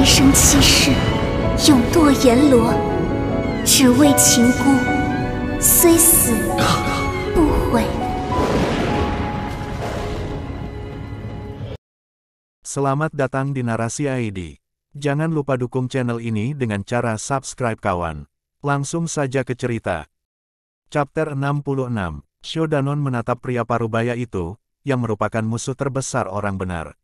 天生气势，永堕阎罗，只为情孤，虽死不悔。 Selamat datang di Narasi ID. Jangan lupa dukung channel ini dengan cara subscribe kawan. Langsung saja ke cerita. Chapter 66. Shodanon menatap pria parubaya itu, yang merupakan musuh terbesar orang benar.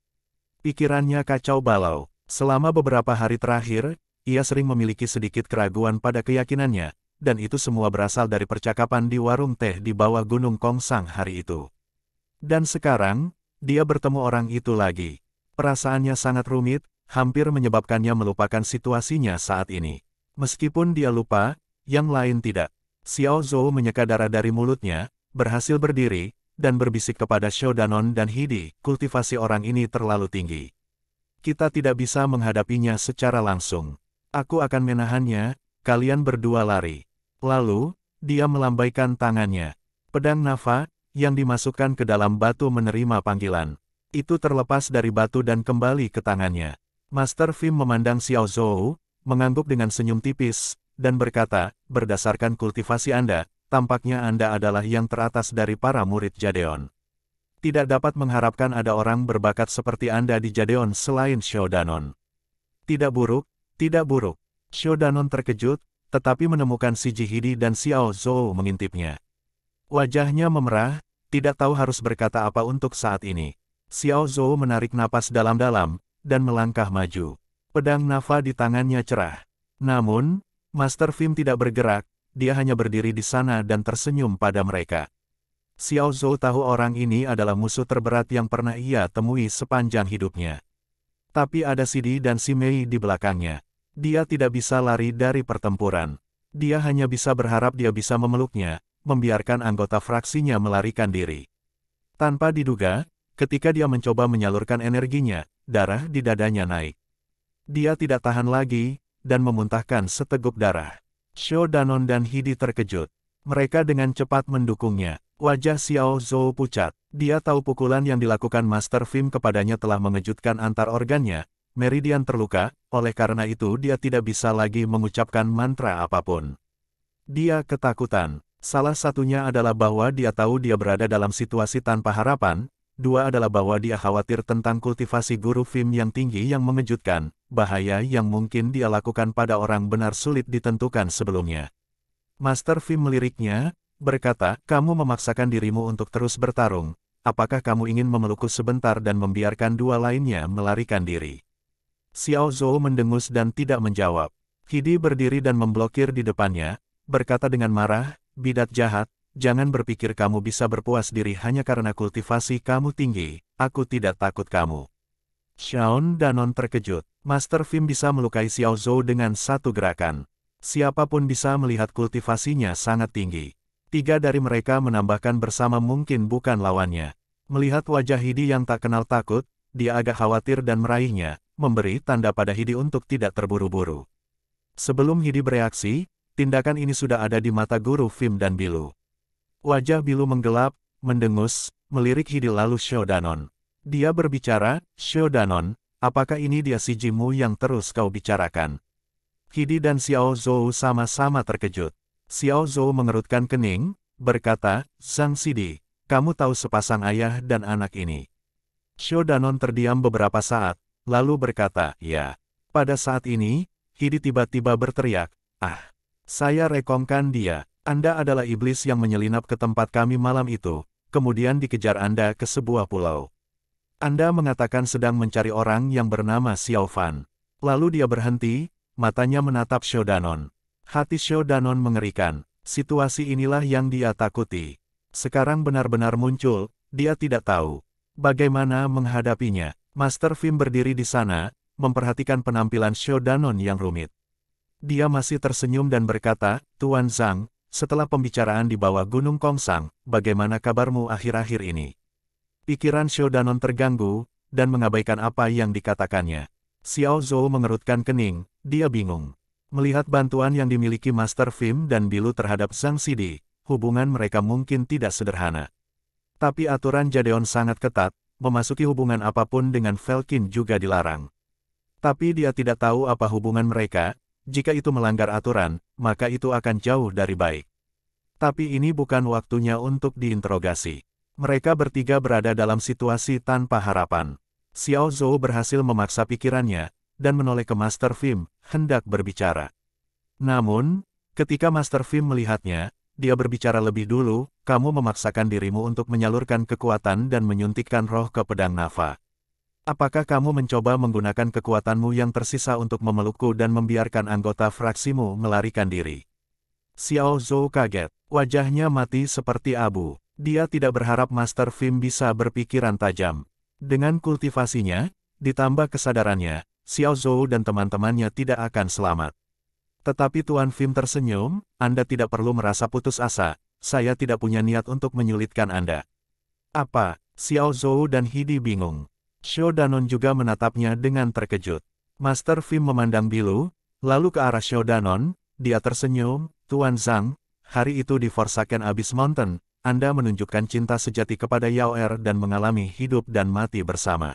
Pikirannya kacau balau. Selama beberapa hari terakhir, ia sering memiliki sedikit keraguan pada keyakinannya, dan itu semua berasal dari percakapan di warung teh di bawah Gunung Kongsang hari itu. Dan sekarang, dia bertemu orang itu lagi. Perasaannya sangat rumit, hampir menyebabkannya melupakan situasinya saat ini. Meskipun dia lupa, yang lain tidak. Xiao Zhou menyeka darah dari mulutnya, berhasil berdiri, dan berbisik kepada Shodanon dan Hidi, kultivasi orang ini terlalu tinggi. Kita tidak bisa menghadapinya secara langsung. Aku akan menahannya, kalian berdua lari. Lalu, dia melambaikan tangannya. Pedang Nafa, yang dimasukkan ke dalam batu menerima panggilan. Itu terlepas dari batu dan kembali ke tangannya. Master Fim memandang Xiao Zhou, mengangguk dengan senyum tipis, dan berkata, berdasarkan kultivasi Anda, tampaknya Anda adalah yang teratas dari para murid Jadeon. Tidak dapat mengharapkan ada orang berbakat seperti Anda di Jadeon selain Shodanon. Tidak buruk, tidak buruk. Shodanon terkejut, tetapi menemukan si Jihidi dan Xiao Zhou mengintipnya. Wajahnya memerah, tidak tahu harus berkata apa untuk saat ini. Xiao Zhou menarik napas dalam-dalam, dan melangkah maju. Pedang Nafa di tangannya cerah. Namun, Master Fim tidak bergerak, dia hanya berdiri di sana dan tersenyum pada mereka. Xiao Zhou tahu orang ini adalah musuh terberat yang pernah ia temui sepanjang hidupnya. Tapi ada Sidi dan si Mei di belakangnya. Dia tidak bisa lari dari pertempuran. Dia hanya bisa berharap dia bisa memeluknya, membiarkan anggota fraksinya melarikan diri. Tanpa diduga, ketika dia mencoba menyalurkan energinya, darah di dadanya naik. Dia tidak tahan lagi, dan memuntahkan seteguk darah. Shodanon dan Hidi terkejut. Mereka dengan cepat mendukungnya. Wajah Xiao Zhou pucat. Dia tahu pukulan yang dilakukan Master Fim kepadanya telah mengejutkan antar organnya. Meridian terluka, oleh karena itu dia tidak bisa lagi mengucapkan mantra apapun. Dia ketakutan. Salah satunya adalah bahwa dia tahu dia berada dalam situasi tanpa harapan. Dua adalah bahwa dia khawatir tentang kultivasi guru Fim yang tinggi yang mengejutkan, bahaya yang mungkin dia lakukan pada orang benar sulit ditentukan sebelumnya. Master Fim meliriknya, berkata, kamu memaksakan dirimu untuk terus bertarung, apakah kamu ingin memelukku sebentar dan membiarkan dua lainnya melarikan diri? Xiao Zhou mendengus dan tidak menjawab. Hidi berdiri dan memblokir di depannya, berkata dengan marah, bidat jahat, jangan berpikir kamu bisa berpuas diri hanya karena kultivasi kamu tinggi, aku tidak takut kamu. Shodanon terkejut. Master Fim bisa melukai Xiao Zhou dengan satu gerakan. Siapapun bisa melihat kultivasinya sangat tinggi. Tiga dari mereka menambahkan bersama mungkin bukan lawannya. Melihat wajah Hidi yang tak kenal takut, dia agak khawatir dan meraihnya, memberi tanda pada Hidi untuk tidak terburu-buru. Sebelum Hidi bereaksi, tindakan ini sudah ada di mata guru Fim dan Bilu. Wajah Bilu menggelap, mendengus, melirik Hidi lalu Shodanon. Dia berbicara, Shodanon, apakah ini dia si Jimu yang terus kau bicarakan? Hidi dan Xiao Zhou sama-sama terkejut. Xiao Zhou mengerutkan kening, berkata, Sang Sidi, kamu tahu sepasang ayah dan anak ini. Shodanon terdiam beberapa saat, lalu berkata, ya. Pada saat ini, Hidi tiba-tiba berteriak, saya rekongkan dia. Anda adalah iblis yang menyelinap ke tempat kami malam itu, kemudian dikejar Anda ke sebuah pulau. Anda mengatakan sedang mencari orang yang bernama Xiao Fan. Lalu dia berhenti, matanya menatap Shodanon. Hati Shodanon mengerikan. Situasi inilah yang dia takuti. Sekarang benar-benar muncul, dia tidak tahu bagaimana menghadapinya. Master Fim berdiri di sana, memperhatikan penampilan Shodanon yang rumit. Dia masih tersenyum dan berkata, Tuan Zhang, setelah pembicaraan di bawah Gunung Kongsang, bagaimana kabarmu akhir-akhir ini? Pikiran Shodanon terganggu, dan mengabaikan apa yang dikatakannya. Xiao Zhou mengerutkan kening, dia bingung. Melihat bantuan yang dimiliki Master Fim dan Bilu terhadap Zhang Sidi, hubungan mereka mungkin tidak sederhana. Tapi aturan Jadeon sangat ketat, memasuki hubungan apapun dengan Velkin juga dilarang. Tapi dia tidak tahu apa hubungan mereka. Jika itu melanggar aturan, maka itu akan jauh dari baik. Tapi ini bukan waktunya untuk diinterogasi. Mereka bertiga berada dalam situasi tanpa harapan. Xiao Zhou berhasil memaksa pikirannya, dan menoleh ke Master Film, hendak berbicara. Namun, ketika Master Film melihatnya, dia berbicara lebih dulu, kamu memaksakan dirimu untuk menyalurkan kekuatan dan menyuntikkan roh ke pedang Nafa. Apakah kamu mencoba menggunakan kekuatanmu yang tersisa untuk memelukku dan membiarkan anggota fraksimu melarikan diri? Xiao Zhou kaget, wajahnya mati seperti abu. Dia tidak berharap Master Film bisa berpikiran tajam. Dengan kultivasinya, ditambah kesadarannya, Xiao Zhou dan teman-temannya tidak akan selamat. Tetapi Tuan Film tersenyum, Anda tidak perlu merasa putus asa, saya tidak punya niat untuk menyulitkan Anda. Apa? Xiao Zhou dan Hidi bingung. Xiao Danon juga menatapnya dengan terkejut. Master Film memandang Bilu, lalu ke arah Xiao Danon, dia tersenyum, Tuan Zhang, hari itu di Forsaken Abyss Mountain, Anda menunjukkan cinta sejati kepada Yao Er dan mengalami hidup dan mati bersama.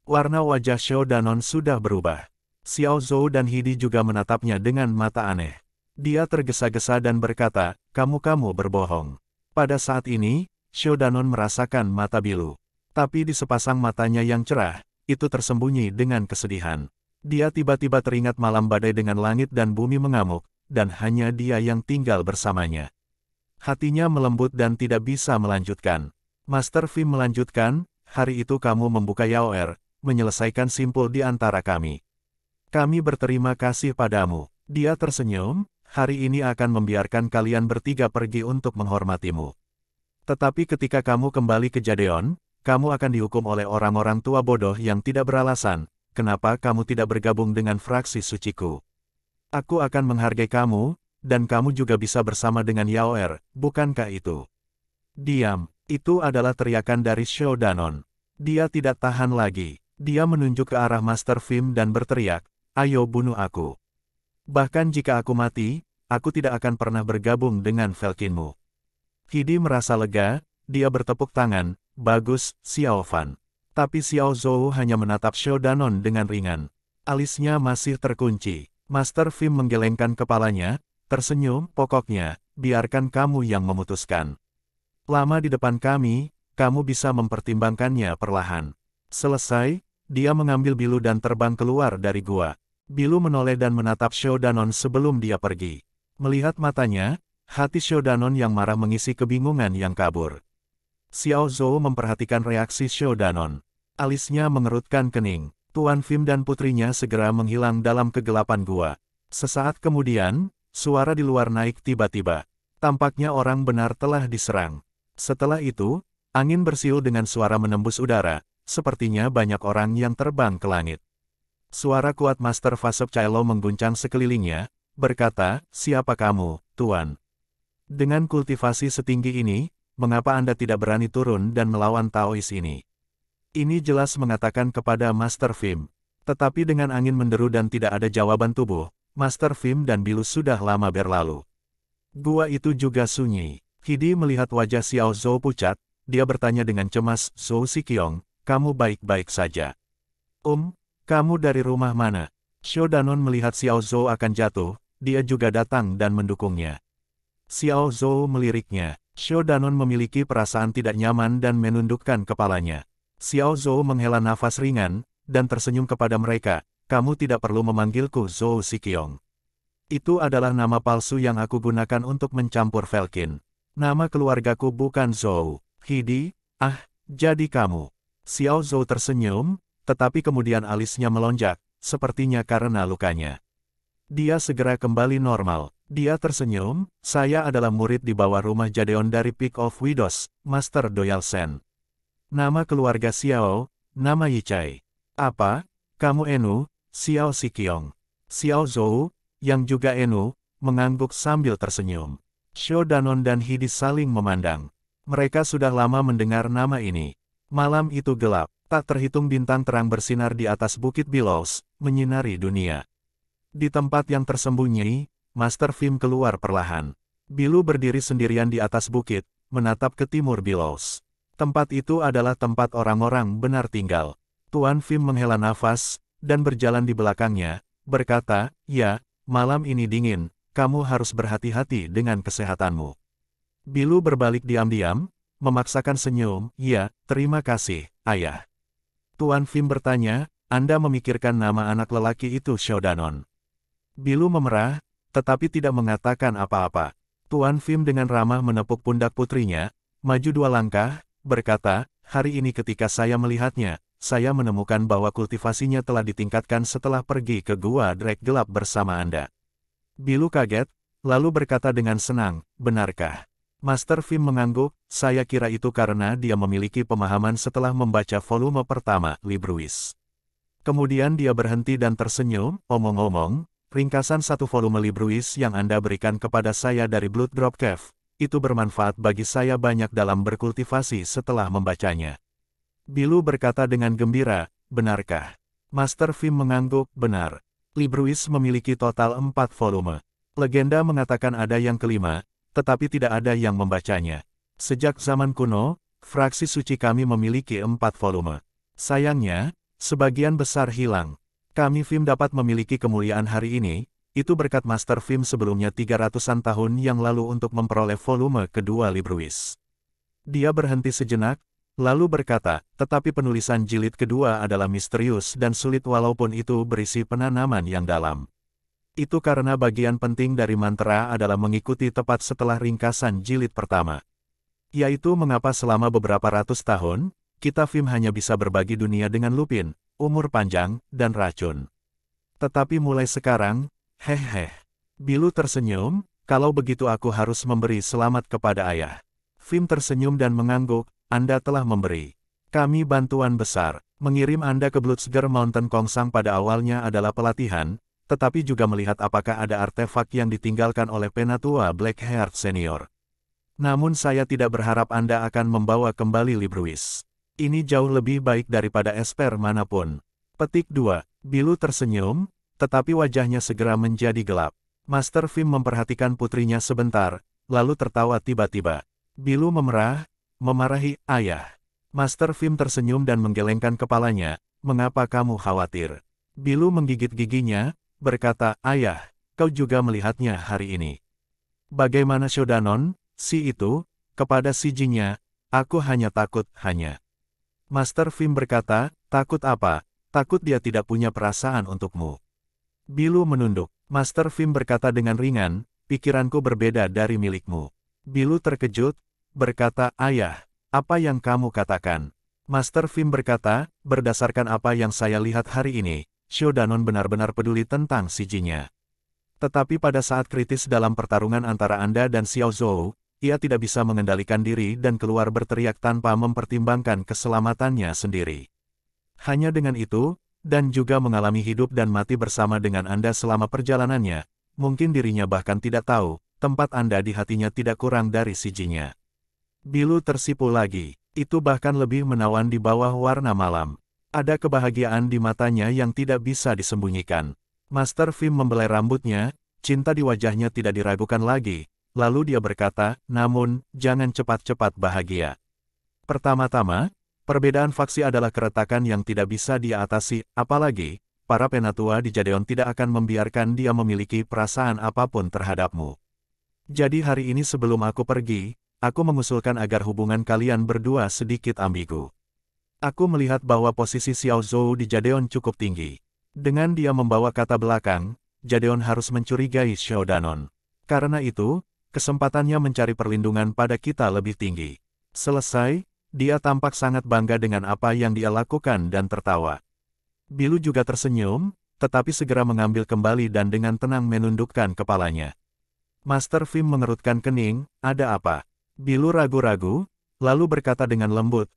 Warna wajah Xiao Danon sudah berubah. Xiao Zhou dan Hidi juga menatapnya dengan mata aneh. Dia tergesa-gesa dan berkata, kamu berbohong. Pada saat ini, Xiao Danon merasakan mata bilu. Tapi di sepasang matanya yang cerah, itu tersembunyi dengan kesedihan. Dia tiba-tiba teringat malam badai dengan langit dan bumi mengamuk, dan hanya dia yang tinggal bersamanya. Hatinya melembut dan tidak bisa melanjutkan. Master Film melanjutkan, hari itu kamu membuka Yao Er, menyelesaikan simpul di antara kami. Kami berterima kasih padamu. Dia tersenyum, hari ini akan membiarkan kalian bertiga pergi untuk menghormatimu. Tetapi ketika kamu kembali ke Jadeon, kamu akan dihukum oleh orang-orang tua bodoh yang tidak beralasan, kenapa kamu tidak bergabung dengan fraksi suciku. Aku akan menghargai kamu, dan kamu juga bisa bersama dengan Yao Er, bukankah itu? Diam, itu adalah teriakan dari Xiao Danon. Dia tidak tahan lagi. Dia menunjuk ke arah Master Film dan berteriak, ayo bunuh aku. Bahkan jika aku mati, aku tidak akan pernah bergabung dengan Falconmu. Hidi merasa lega, dia bertepuk tangan, bagus, Xiao Fan. Tapi Xiao Zhou hanya menatap Xiao Danon dengan ringan. Alisnya masih terkunci. Master Film menggelengkan kepalanya, tersenyum, pokoknya, biarkan kamu yang memutuskan. Lama di depan kami, kamu bisa mempertimbangkannya perlahan. Selesai, dia mengambil Bilu dan terbang keluar dari gua. Bilu menoleh dan menatap Xiao Danon sebelum dia pergi. Melihat matanya, hati Xiao Danon yang marah mengisi kebingungan yang kabur. Xiao Zhou memperhatikan reaksi Xiao Danon. Alisnya mengerutkan kening. Tuan Film dan putrinya segera menghilang dalam kegelapan gua. Sesaat kemudian, suara di luar naik tiba-tiba. Tampaknya orang benar telah diserang. Setelah itu, angin bersiul dengan suara menembus udara, sepertinya banyak orang yang terbang ke langit. Suara kuat Master Fasop Cailo mengguncang sekelilingnya, berkata, siapa kamu, Tuan? Dengan kultivasi setinggi ini, mengapa Anda tidak berani turun dan melawan Taois ini? Ini jelas mengatakan kepada Master Film. Tetapi dengan angin menderu dan tidak ada jawaban tubuh, Master Film dan Bilu sudah lama berlalu. Gua itu juga sunyi. Hidi melihat wajah Xiao Zhou pucat, dia bertanya dengan cemas, Zhou Siqiong, kamu baik-baik saja? Kamu dari rumah mana? Xiao Danon melihat Xiao Zhou akan jatuh, dia juga datang dan mendukungnya. Xiao Zhou meliriknya. Xiao Danon memiliki perasaan tidak nyaman dan menundukkan kepalanya. Xiao Zhou menghela nafas ringan, dan tersenyum kepada mereka, kamu tidak perlu memanggilku Zhou Siqiong. Itu adalah nama palsu yang aku gunakan untuk mencampur Falcon. Nama keluargaku bukan Zhou. Hidi, jadi kamu. Xiao Zhou tersenyum, tetapi kemudian alisnya melonjak, sepertinya karena lukanya. Dia segera kembali normal. Dia tersenyum, saya adalah murid di bawah rumah Jadeon dari Peak of Widows, Master Doyal Sen. Nama keluarga Xiao, nama Yichai. Apa? Kamu Enu, Xiao Siqiong. Xiao Zhou, yang juga Enu, mengangguk sambil tersenyum. Xiao Danon dan Hidi saling memandang. Mereka sudah lama mendengar nama ini. Malam itu gelap, tak terhitung bintang terang bersinar di atas Bukit Billows, menyinari dunia. Di tempat yang tersembunyi, Master Film keluar perlahan. Bilu berdiri sendirian di atas bukit, menatap ke timur Billows. Tempat itu adalah tempat orang-orang benar tinggal. Tuan Film menghela nafas, dan berjalan di belakangnya, berkata, "Ya, malam ini dingin, kamu harus berhati-hati dengan kesehatanmu." Bilu berbalik diam-diam, memaksakan senyum, "Ya, terima kasih, Ayah." Tuan Fim bertanya, "Anda memikirkan nama anak lelaki itu Shodanon?" Bilu memerah, tetapi tidak mengatakan apa-apa. Tuan Fim dengan ramah menepuk pundak putrinya, maju 2 langkah, berkata, "Hari ini ketika saya melihatnya, saya menemukan bahwa kultivasinya telah ditingkatkan setelah pergi ke Gua Drek Gelap bersama Anda." Bilu kaget, lalu berkata dengan senang, "Benarkah?" Master Fim mengangguk, "Saya kira itu karena dia memiliki pemahaman setelah membaca volume pertama, Libruis." Kemudian dia berhenti dan tersenyum, "Omong-omong, ringkasan 1 volume Libruis yang Anda berikan kepada saya dari Blood Drop Cave, itu bermanfaat bagi saya banyak dalam berkultivasi setelah membacanya." Bilu berkata dengan gembira, "Benarkah?" Master Fim mengangguk, "Benar. Libruis memiliki total 4 volume. Legenda mengatakan ada yang kelima, tetapi tidak ada yang membacanya. Sejak zaman kuno, fraksi suci kami memiliki 4 volume. Sayangnya, sebagian besar hilang. Kami Fim dapat memiliki kemuliaan hari ini, itu berkat Master Fim sebelumnya 300-an tahun yang lalu untuk memperoleh volume kedua Libruis." Dia berhenti sejenak, lalu berkata, "Tetapi penulisan jilid kedua adalah misterius dan sulit walaupun itu berisi penanaman yang dalam. Itu karena bagian penting dari mantra adalah mengikuti tepat setelah ringkasan jilid pertama. Yaitu mengapa selama beberapa ratus tahun, kita Fim hanya bisa berbagi dunia dengan Lupin, umur panjang, dan racun. Tetapi mulai sekarang, hehehe." Bilu tersenyum, "Kalau begitu aku harus memberi selamat kepada Ayah." Fim tersenyum dan mengangguk, "Anda telah memberi kami bantuan besar. Mengirim Anda ke Bloodsgar Mountain Kongsang pada awalnya adalah pelatihan, tetapi juga melihat apakah ada artefak yang ditinggalkan oleh Penatua Blackheart Senior. Namun saya tidak berharap Anda akan membawa kembali Libruis. Ini jauh lebih baik daripada esper manapun." Petik 2. Bilu tersenyum, tetapi wajahnya segera menjadi gelap. Master Fim memperhatikan putrinya sebentar, lalu tertawa tiba-tiba. Bilu memerah, memarahi, "Ayah." Master Fim tersenyum dan menggelengkan kepalanya, "Mengapa kamu khawatir?" Bilu menggigit giginya, berkata, "Ayah, kau juga melihatnya hari ini. Bagaimana Shodanon, si itu, kepada si Jinnya, aku hanya takut, hanya." Master Fim berkata, "Takut apa? Takut dia tidak punya perasaan untukmu." Bilu menunduk. Master Fim berkata dengan ringan, "Pikiranku berbeda dari milikmu." Bilu terkejut, berkata, "Ayah, apa yang kamu katakan?" Master Fim berkata, "Berdasarkan apa yang saya lihat hari ini, Shodanon benar-benar peduli tentang si Jinnya. Tetapi pada saat kritis dalam pertarungan antara Anda dan Xiao Zhou, ia tidak bisa mengendalikan diri dan keluar berteriak tanpa mempertimbangkan keselamatannya sendiri. Hanya dengan itu, dan juga mengalami hidup dan mati bersama dengan Anda selama perjalanannya, mungkin dirinya bahkan tidak tahu, tempat Anda di hatinya tidak kurang dari si Jinnya." Bilu tersipu lagi, itu bahkan lebih menawan di bawah warna malam. Ada kebahagiaan di matanya yang tidak bisa disembunyikan. Master Fim membelai rambutnya, cinta di wajahnya tidak diragukan lagi. Lalu dia berkata, "Namun, jangan cepat-cepat bahagia. Pertama-tama, perbedaan faksi adalah keretakan yang tidak bisa dia atasi, apalagi, para penatua di Jadeon tidak akan membiarkan dia memiliki perasaan apapun terhadapmu. Jadi hari ini sebelum aku pergi, aku mengusulkan agar hubungan kalian berdua sedikit ambigu. Aku melihat bahwa posisi Xiao Zhou di Jadeon cukup tinggi. Dengan dia membawa kata belakang, Jadeon harus mencurigai Shodanon. Karena itu, kesempatannya mencari perlindungan pada kita lebih tinggi." Selesai, dia tampak sangat bangga dengan apa yang dia lakukan dan tertawa. Bilu juga tersenyum, tetapi segera mengambil kembali dan dengan tenang menundukkan kepalanya. Master Fim mengerutkan kening, "Ada apa?" Bilu ragu-ragu, lalu berkata dengan lembut,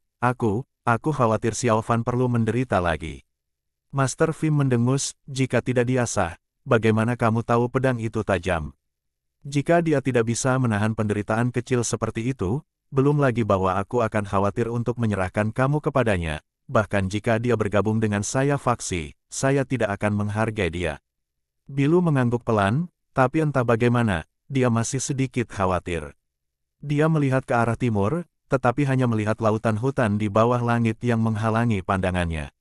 Aku khawatir Xiao Fan perlu menderita lagi." Master Fim mendengus, "Jika tidak diasah, bagaimana kamu tahu pedang itu tajam? Jika dia tidak bisa menahan penderitaan kecil seperti itu, belum lagi bahwa aku akan khawatir untuk menyerahkan kamu kepadanya, bahkan jika dia bergabung dengan saya faksi, saya tidak akan menghargai dia." Bilu mengangguk pelan, tapi entah bagaimana, dia masih sedikit khawatir. Dia melihat ke arah timur, tetapi hanya melihat lautan hutan di bawah langit yang menghalangi pandangannya.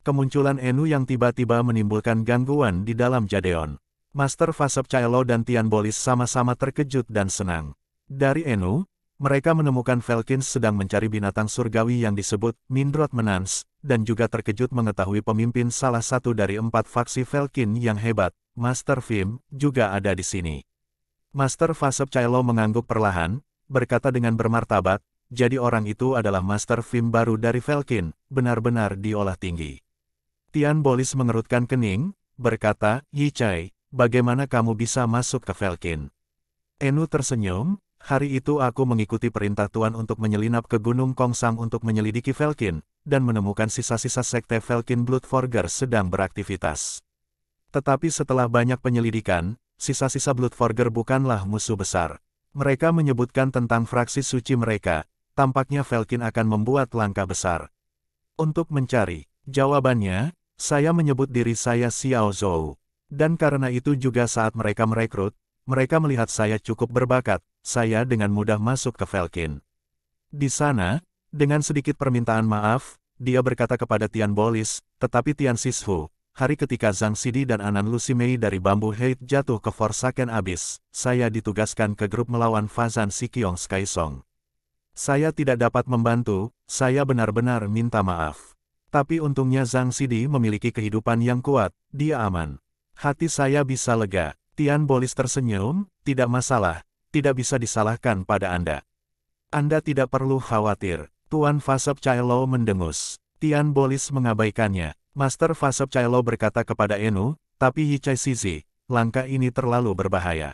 Kemunculan Enu yang tiba-tiba menimbulkan gangguan di dalam Jadeon. Master Vasapcaelo dan Tian Bolis sama-sama terkejut dan senang. Dari Enu, mereka menemukan Velkins sedang mencari binatang surgawi yang disebut Mindrot Menans, dan juga terkejut mengetahui pemimpin salah satu dari 4 faksi Velkin yang hebat, Master Vim, juga ada di sini. Master Vasapcaelo mengangguk perlahan, berkata dengan bermartabat, jadi orang itu adalah Master Vim baru dari Velkin, benar-benar diolah tinggi. Tian Bolis mengerutkan kening, berkata, Yichai, bagaimana kamu bisa masuk ke Velkin? Enu tersenyum, hari itu aku mengikuti perintah Tuan untuk menyelinap ke Gunung Kongsang untuk menyelidiki Velkin, dan menemukan sisa-sisa sekte Velkin Bloodforger sedang beraktivitas. Tetapi setelah banyak penyelidikan, sisa-sisa Bloodforger bukanlah musuh besar. Mereka menyebutkan tentang fraksi suci mereka, tampaknya Velkin akan membuat langkah besar. Untuk mencari jawabannya, saya menyebut diri saya Xiao Zhou. Dan karena itu juga saat mereka merekrut, mereka melihat saya cukup berbakat, saya dengan mudah masuk ke Velkin. Di sana, dengan sedikit permintaan maaf, dia berkata kepada Tian Bolis, tetapi Tian Sishu, hari ketika Zhang Sidi dan Anan Lucimei dari Bambu Hate jatuh ke Forsaken Abyss, saya ditugaskan ke grup melawan Fazan Sikyong Skysong. Saya tidak dapat membantu, saya benar-benar minta maaf. Tapi untungnya Zhang Sidi memiliki kehidupan yang kuat, dia aman. Hati saya bisa lega. Tian Bolis tersenyum, tidak masalah, tidak bisa disalahkan pada Anda. Anda tidak perlu khawatir. Tuan Vasapcaelo mendengus. Tian Bolis mengabaikannya. Master Vasapcaelo berkata kepada Enu, tapi Yichai Shizi, langkah ini terlalu berbahaya.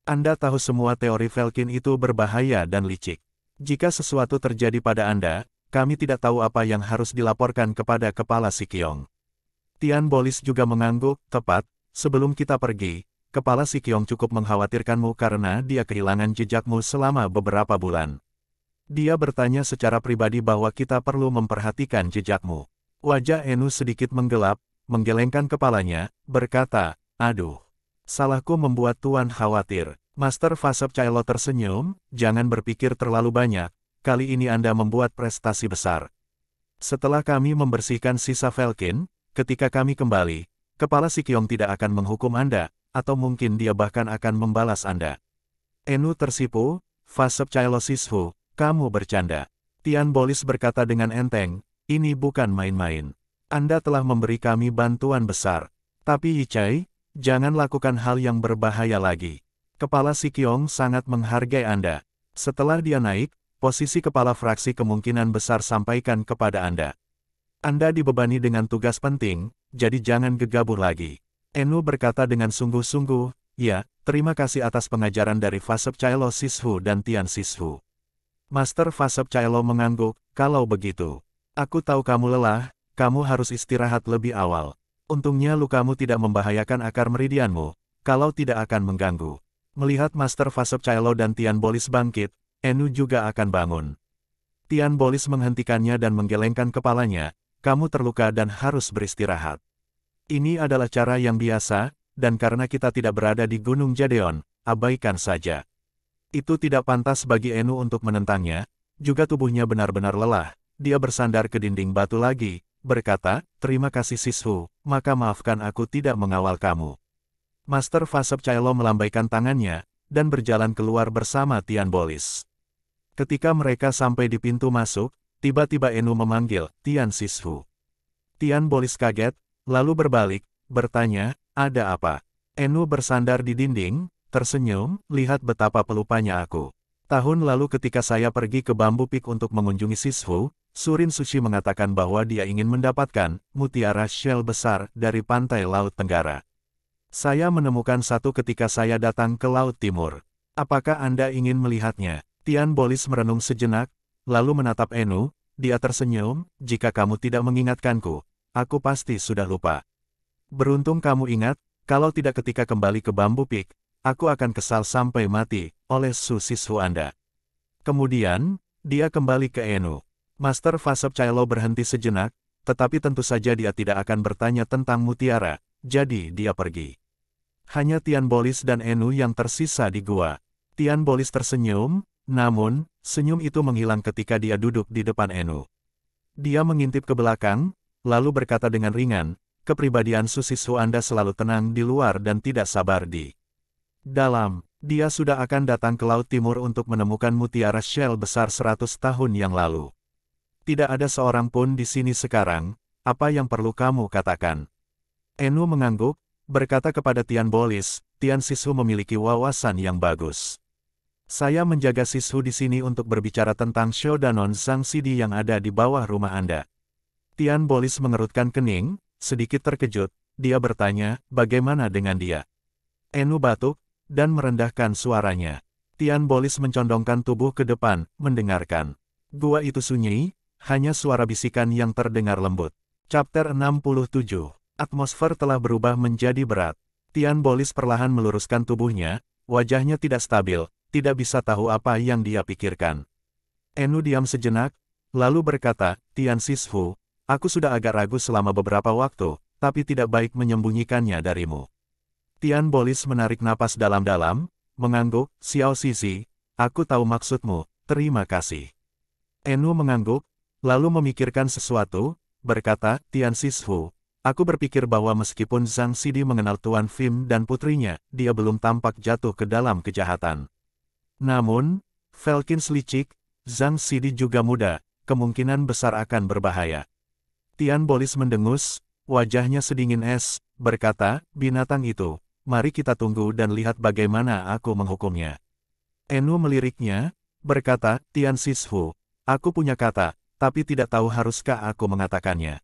Anda tahu semua teori Velkin itu berbahaya dan licik. Jika sesuatu terjadi pada Anda, kami tidak tahu apa yang harus dilaporkan kepada Kepala Sikyong. Tian Bolis juga mengangguk, tepat, sebelum kita pergi, Kepala Sikyong cukup mengkhawatirkanmu karena dia kehilangan jejakmu selama beberapa bulan. Dia bertanya secara pribadi bahwa kita perlu memperhatikan jejakmu. Wajah Enu sedikit menggelap, menggelengkan kepalanya, berkata, aduh, salahku membuat Tuan khawatir. Master Vasapcaelo tersenyum, jangan berpikir terlalu banyak. Kali ini Anda membuat prestasi besar. Setelah kami membersihkan sisa Velkin, ketika kami kembali, Kepala Sikyong tidak akan menghukum Anda, atau mungkin dia bahkan akan membalas Anda. Enu tersipu, Vasapcaelo Sishu, kamu bercanda. Tian Bolis berkata dengan enteng, ini bukan main-main. Anda telah memberi kami bantuan besar. Tapi Yichai, jangan lakukan hal yang berbahaya lagi. Kepala Sikyong sangat menghargai Anda. Setelah dia naik, posisi kepala fraksi kemungkinan besar sampaikan kepada Anda. Anda dibebani dengan tugas penting, jadi jangan gegabah lagi. Enu berkata dengan sungguh-sungguh, ya, terima kasih atas pengajaran dari Vasapcaelo Sishu dan Tian Sishu. Master Vasapcaelo mengangguk, kalau begitu. Aku tahu kamu lelah, kamu harus istirahat lebih awal. Untungnya lukamu tidak membahayakan akar meridianmu, kalau tidak akan mengganggu. Melihat Master Vasapcaelo dan Tian Bolis bangkit, Enu juga akan bangun. Tian Bolis menghentikannya dan menggelengkan kepalanya, kamu terluka dan harus beristirahat. Ini adalah cara yang biasa, dan karena kita tidak berada di Gunung Jadeon, abaikan saja. Itu tidak pantas bagi Enu untuk menentangnya, juga tubuhnya benar-benar lelah, dia bersandar ke dinding batu lagi, berkata, terima kasih Sishu, maka maafkan aku tidak mengawal kamu. Master Vasapcaelo melambaikan tangannya, dan berjalan keluar bersama Tian Bolis. Ketika mereka sampai di pintu masuk, tiba-tiba Enu memanggil, Tian Sishu. Tian Bolis kaget, lalu berbalik, bertanya, ada apa? Enu bersandar di dinding, tersenyum, lihat betapa pelupanya aku. Tahun lalu ketika saya pergi ke Bambu Peak untuk mengunjungi Sishu, Surin Sushi mengatakan bahwa dia ingin mendapatkan mutiara shell besar dari pantai Laut Tenggara. Saya menemukan satu ketika saya datang ke Laut Timur. Apakah Anda ingin melihatnya? Tian Bolis merenung sejenak, lalu menatap Enu, dia tersenyum, jika kamu tidak mengingatkanku, aku pasti sudah lupa. Beruntung kamu ingat, kalau tidak ketika kembali ke Bambu Peak, aku akan kesal sampai mati, oleh Sishu Anda. Kemudian, dia kembali ke Enu. Master Vasapcaelo berhenti sejenak, tetapi tentu saja dia tidak akan bertanya tentang mutiara, jadi dia pergi. Hanya Tian Bolis dan Enu yang tersisa di gua. Tian Bolis tersenyum, namun, senyum itu menghilang ketika dia duduk di depan Enu. Dia mengintip ke belakang, lalu berkata dengan ringan, kepribadian Su Sisu Anda selalu tenang di luar dan tidak sabar di dalam. Dia sudah akan datang ke Laut Timur untuk menemukan mutiara shell besar 100 tahun yang lalu. Tidak ada seorang pun di sini sekarang, apa yang perlu kamu katakan? Enu mengangguk, berkata kepada Tian Bolis, Tian Sisu memiliki wawasan yang bagus. Saya menjaga Sisu di sini untuk berbicara tentang Shodanon Zhang Sidi yang ada di bawah rumah Anda. Tian Bolis mengerutkan kening, sedikit terkejut, dia bertanya, bagaimana dengan dia? Enu batuk, dan merendahkan suaranya. Tian Bolis mencondongkan tubuh ke depan, mendengarkan. Gua itu sunyi, hanya suara bisikan yang terdengar lembut. Chapter 67. Atmosfer telah berubah menjadi berat. Tian Bolis perlahan meluruskan tubuhnya, wajahnya tidak stabil, tidak bisa tahu apa yang dia pikirkan. Enu diam sejenak, lalu berkata, Tian Sisu, aku sudah agak ragu selama beberapa waktu, tapi tidak baik menyembunyikannya darimu. Tian Bolis menarik napas dalam-dalam, mengangguk, Xiao Zizi, aku tahu maksudmu, terima kasih. Enu mengangguk, lalu memikirkan sesuatu, berkata, Tian Sisu, aku berpikir bahwa meskipun Zhang Sidi mengenal Tuan Fim dan putrinya, dia belum tampak jatuh ke dalam kejahatan. Namun, Falcon licik, Zhang Sidi juga muda, kemungkinan besar akan berbahaya. Tian Bolis mendengus, wajahnya sedingin es, berkata, binatang itu, mari kita tunggu dan lihat bagaimana aku menghukumnya. Enu meliriknya, berkata, Tian Sisu, aku punya kata, tapi tidak tahu haruskah aku mengatakannya.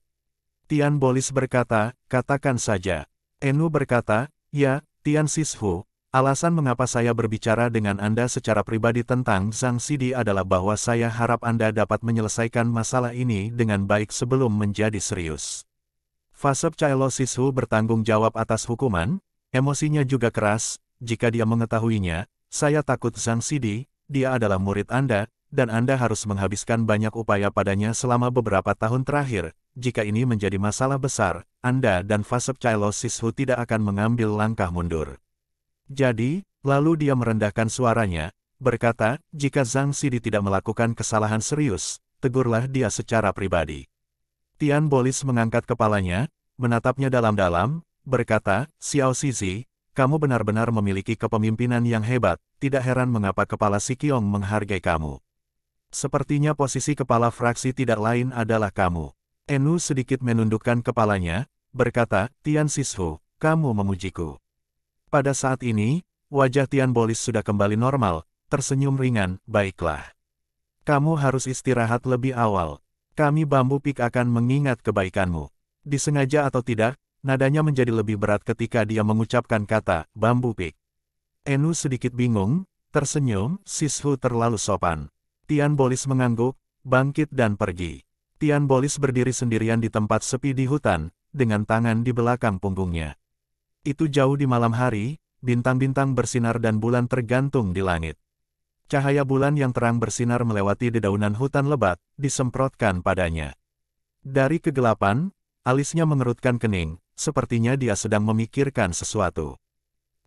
Tian Bolis berkata, katakan saja. Enu berkata, ya, Tian Sisu, alasan mengapa saya berbicara dengan Anda secara pribadi tentang Zhang Sidi adalah bahwa saya harap Anda dapat menyelesaikan masalah ini dengan baik sebelum menjadi serius. Fasep Cailo Sisu bertanggung jawab atas hukuman, emosinya juga keras, jika dia mengetahuinya, saya takut Zhang Sidi, dia adalah murid Anda, dan Anda harus menghabiskan banyak upaya padanya selama beberapa tahun terakhir. Jika ini menjadi masalah besar, Anda dan Fasep Cailo Sisu tidak akan mengambil langkah mundur. Jadi, lalu dia merendahkan suaranya, berkata, jika Zhang Sidi tidak melakukan kesalahan serius, tegurlah dia secara pribadi. Tian Bolis mengangkat kepalanya, menatapnya dalam-dalam, berkata, Xiao Zizi, kamu benar-benar memiliki kepemimpinan yang hebat, tidak heran mengapa kepala Sikiong menghargai kamu. Sepertinya posisi kepala fraksi tidak lain adalah kamu. Enu sedikit menundukkan kepalanya, berkata, Tian Sisu, kamu memujiku. Pada saat ini, wajah Tian Bolis sudah kembali normal, tersenyum ringan, baiklah. Kamu harus istirahat lebih awal. Kami Bambu Pik akan mengingat kebaikanmu. Disengaja atau tidak, nadanya menjadi lebih berat ketika dia mengucapkan kata, Bambu Pik. Enu sedikit bingung, tersenyum, Sisu terlalu sopan. Tian Bolis mengangguk, bangkit dan pergi. Tian Bolis berdiri sendirian di tempat sepi di hutan, dengan tangan di belakang punggungnya. Itu jauh di malam hari, bintang-bintang bersinar dan bulan tergantung di langit. Cahaya bulan yang terang bersinar melewati dedaunan hutan lebat, disemprotkan padanya. Dari kegelapan, alisnya mengerutkan kening, sepertinya dia sedang memikirkan sesuatu.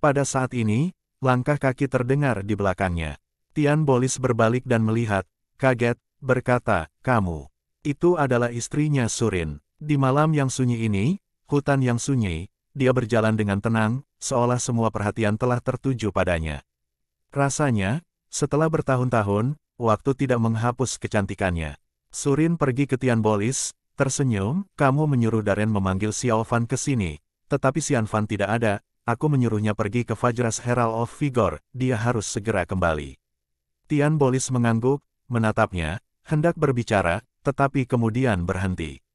Pada saat ini, langkah kaki terdengar di belakangnya. Tian Bolis berbalik dan melihat, kaget, berkata, kamu. Itu adalah istrinya Surin. Di malam yang sunyi ini, hutan yang sunyi, dia berjalan dengan tenang, seolah semua perhatian telah tertuju padanya. Rasanya, setelah bertahun-tahun, waktu tidak menghapus kecantikannya. Surin pergi ke Tian Bolis, tersenyum, kamu menyuruh Darren memanggil Xiao Fan ke sini, tetapi Xian Fan tidak ada, aku menyuruhnya pergi ke Vajras Herald of Vigor, dia harus segera kembali. Tian Bolis mengangguk, menatapnya, hendak berbicara, tetapi kemudian berhenti.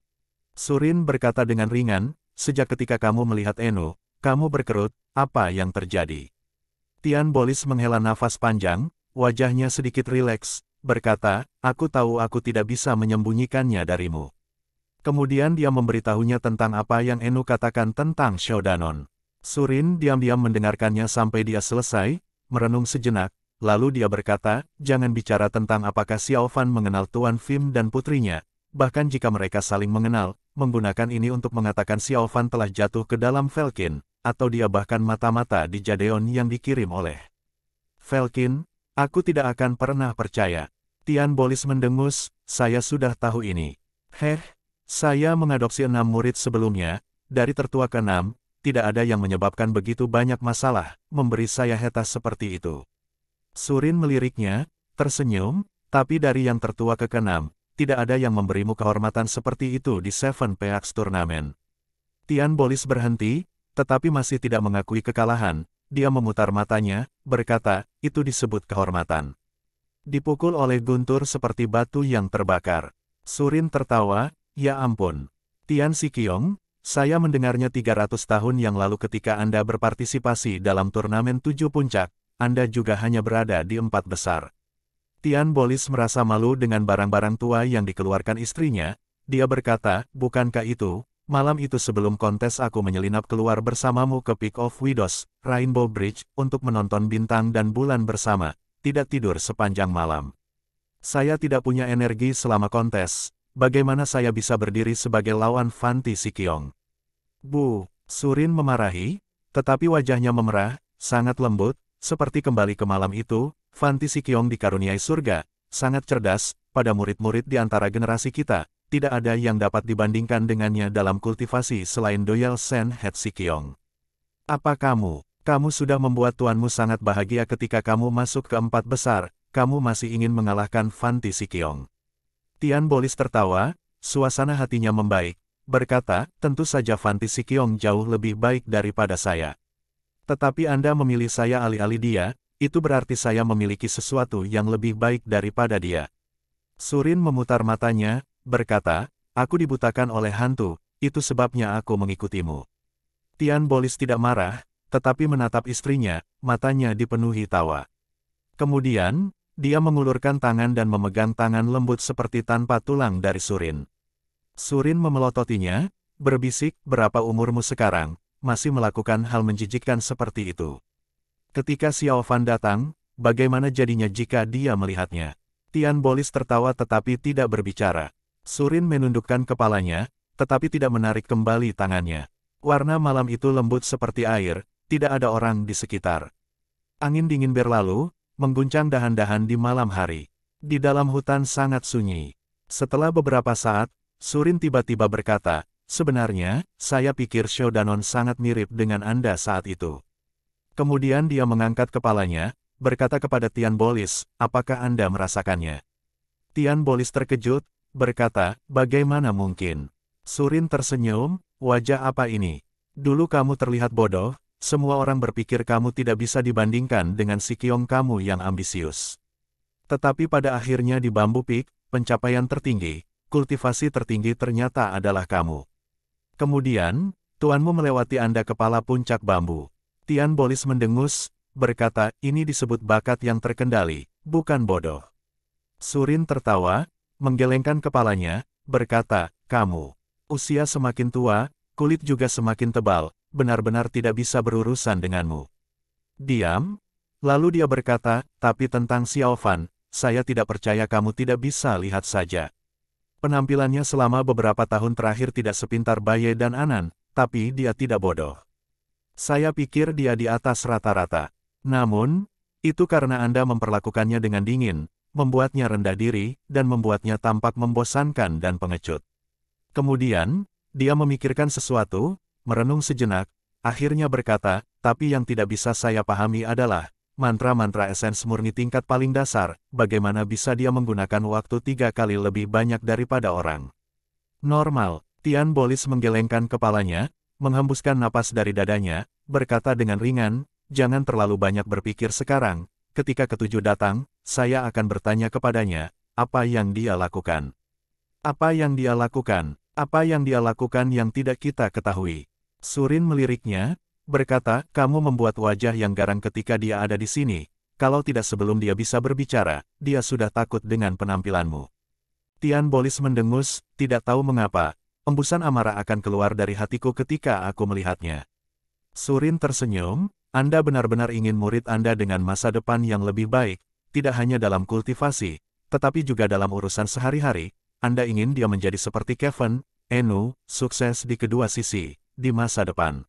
Surin berkata dengan ringan, sejak ketika kamu melihat Enu, kamu berkerut, apa yang terjadi? Tian Bolis menghela nafas panjang, wajahnya sedikit rileks, berkata, aku tahu aku tidak bisa menyembunyikannya darimu. Kemudian dia memberitahunya tentang apa yang Enu katakan tentang Shodanon. Surin diam-diam mendengarkannya sampai dia selesai, merenung sejenak, lalu dia berkata, jangan bicara tentang apakah Xiao Fan mengenal Tuan Fim dan putrinya, bahkan jika mereka saling mengenal, menggunakan ini untuk mengatakan Xiao Fan telah jatuh ke dalam Falcon, atau dia bahkan mata-mata di Jadeon yang dikirim oleh Falcon, aku tidak akan pernah percaya. Tian Bolis mendengus, saya sudah tahu ini. Heh, Saya mengadopsi 6 murid sebelumnya, dari tertua ke 6, tidak ada yang menyebabkan begitu banyak masalah, memberi saya hetas seperti itu. Surin meliriknya, tersenyum, tapi dari yang tertua ke ke-6, tidak ada yang memberimu kehormatan seperti itu di Seven Peaks Turnamen. Tian Bolis berhenti, tetapi masih tidak mengakui kekalahan. Dia memutar matanya, berkata, itu disebut kehormatan. Dipukul oleh guntur seperti batu yang terbakar. Surin tertawa, ya ampun. Tian Siqiong, saya mendengarnya 300 tahun yang lalu ketika Anda berpartisipasi dalam turnamen 7 puncak, Anda juga hanya berada di 4 besar. Tian Bolis merasa malu dengan barang-barang tua yang dikeluarkan istrinya. Dia berkata, bukankah itu, malam itu sebelum kontes aku menyelinap keluar bersamamu ke Peak of Widows, Rainbow Bridge, untuk menonton bintang dan bulan bersama, tidak tidur sepanjang malam. Saya tidak punya energi selama kontes, bagaimana saya bisa berdiri sebagai lawan Fanti Siqiong? Bu, Surin memarahi, tetapi wajahnya memerah, sangat lembut, seperti kembali ke malam itu. Fanti Siqiong dikaruniai surga, sangat cerdas, pada murid-murid di antara generasi kita, tidak ada yang dapat dibandingkan dengannya dalam kultivasi selain Doyal Sen Het Siqiong. Apa kamu sudah membuat tuanmu sangat bahagia ketika kamu masuk ke 4 besar, kamu masih ingin mengalahkan Fanti Siqiong. Tian Bolis tertawa, suasana hatinya membaik, berkata, tentu saja Fanti Siqiong jauh lebih baik daripada saya. Tetapi Anda memilih saya alih-alih dia, itu berarti saya memiliki sesuatu yang lebih baik daripada dia. Surin memutar matanya, berkata, aku dibutakan oleh hantu, itu sebabnya aku mengikutimu. Tian Bolis tidak marah, tetapi menatap istrinya, matanya dipenuhi tawa. Kemudian, dia mengulurkan tangan dan memegang tangan lembut seperti tanpa tulang dari Surin. Surin memelototinya, berbisik, berapa umurmu sekarang, masih melakukan hal menjijikkan seperti itu. Ketika Xiao Fan datang, bagaimana jadinya jika dia melihatnya? Tian Bolis tertawa tetapi tidak berbicara. Surin menundukkan kepalanya, tetapi tidak menarik kembali tangannya. Warna malam itu lembut seperti air, tidak ada orang di sekitar. Angin dingin berlalu, mengguncang dahan-dahan di malam hari. Di dalam hutan sangat sunyi. Setelah beberapa saat, Surin tiba-tiba berkata, sebenarnya, saya pikir Shodanon sangat mirip dengan Anda saat itu. Kemudian dia mengangkat kepalanya, berkata kepada Tian Bolis, apakah Anda merasakannya? Tian Bolis terkejut, berkata, bagaimana mungkin? Surin tersenyum, wajah apa ini? Dulu kamu terlihat bodoh, semua orang berpikir kamu tidak bisa dibandingkan dengan Siqiong kamu yang ambisius. Tetapi pada akhirnya di Bambu Peak, pencapaian tertinggi, kultivasi tertinggi ternyata adalah kamu. Kemudian, tuanmu melewati Anda kepala puncak bambu. Tian Bolis mendengus, berkata, ini disebut bakat yang terkendali, bukan bodoh. Surin tertawa, menggelengkan kepalanya, berkata, kamu, usia semakin tua, kulit juga semakin tebal, benar-benar tidak bisa berurusan denganmu. Diam. Lalu dia berkata, tapi tentang Xiao Fan, saya tidak percaya kamu tidak bisa lihat saja. Penampilannya selama beberapa tahun terakhir tidak sepintar Baye dan Anan, tapi dia tidak bodoh. Saya pikir dia di atas rata-rata. Namun, itu karena Anda memperlakukannya dengan dingin, membuatnya rendah diri, dan membuatnya tampak membosankan dan pengecut. Kemudian, dia memikirkan sesuatu, merenung sejenak, akhirnya berkata, tapi yang tidak bisa saya pahami adalah, mantra-mantra esens murni tingkat paling dasar, bagaimana bisa dia menggunakan waktu 3 kali lebih banyak daripada orang normal. Tian Bolis menggelengkan kepalanya, menghembuskan napas dari dadanya, berkata dengan ringan, jangan terlalu banyak berpikir sekarang, ketika ketujuh datang, saya akan bertanya kepadanya, apa yang dia lakukan? Apa yang dia lakukan? Apa yang dia lakukan yang tidak kita ketahui? Surin meliriknya, berkata, kamu membuat wajah yang garang ketika dia ada di sini, kalau tidak sebelum dia bisa berbicara, dia sudah takut dengan penampilanmu. Tian Bolis mendengus, tidak tahu mengapa, embusan amarah akan keluar dari hatiku ketika aku melihatnya. Surin tersenyum, Anda benar-benar ingin murid Anda dengan masa depan yang lebih baik, tidak hanya dalam kultivasi, tetapi juga dalam urusan sehari-hari. Anda ingin dia menjadi seperti Kevin, Enu, sukses di kedua sisi, di masa depan.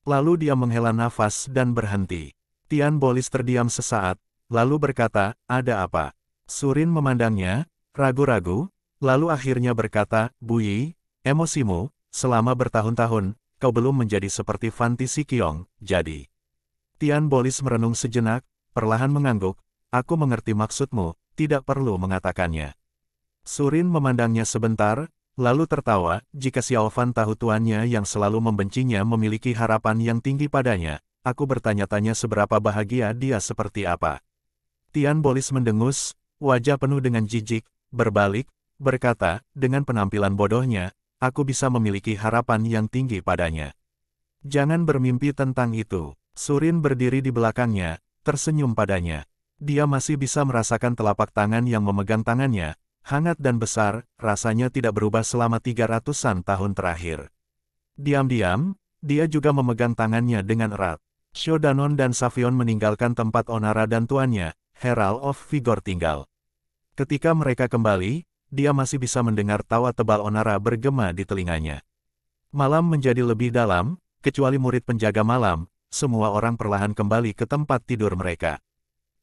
Lalu dia menghela nafas dan berhenti. Tian Bolis terdiam sesaat, lalu berkata, ada apa? Surin memandangnya, ragu-ragu, lalu akhirnya berkata, Bu Yi, Emosimu, selama bertahun-tahun, kau belum menjadi seperti Fanti Sikyong, jadi. Tian Bolis merenung sejenak, perlahan mengangguk, aku mengerti maksudmu, tidak perlu mengatakannya. Surin memandangnya sebentar, lalu tertawa, jika Xiao Fan tahu tuannya yang selalu membencinya memiliki harapan yang tinggi padanya, aku bertanya-tanya seberapa bahagia dia seperti apa. Tian Bolis mendengus, wajah penuh dengan jijik, berbalik, berkata, dengan penampilan bodohnya, aku bisa memiliki harapan yang tinggi padanya. Jangan bermimpi tentang itu. Surin berdiri di belakangnya, tersenyum padanya. Dia masih bisa merasakan telapak tangan yang memegang tangannya, hangat dan besar, rasanya tidak berubah selama 300-an tahun terakhir. Diam-diam, dia juga memegang tangannya dengan erat. Shodanon dan Savion meninggalkan tempat Onara dan tuannya, Herald of Vigor tinggal. Ketika mereka kembali, dia masih bisa mendengar tawa tebal Onara bergema di telinganya. Malam menjadi lebih dalam, kecuali murid penjaga malam, semua orang perlahan kembali ke tempat tidur mereka.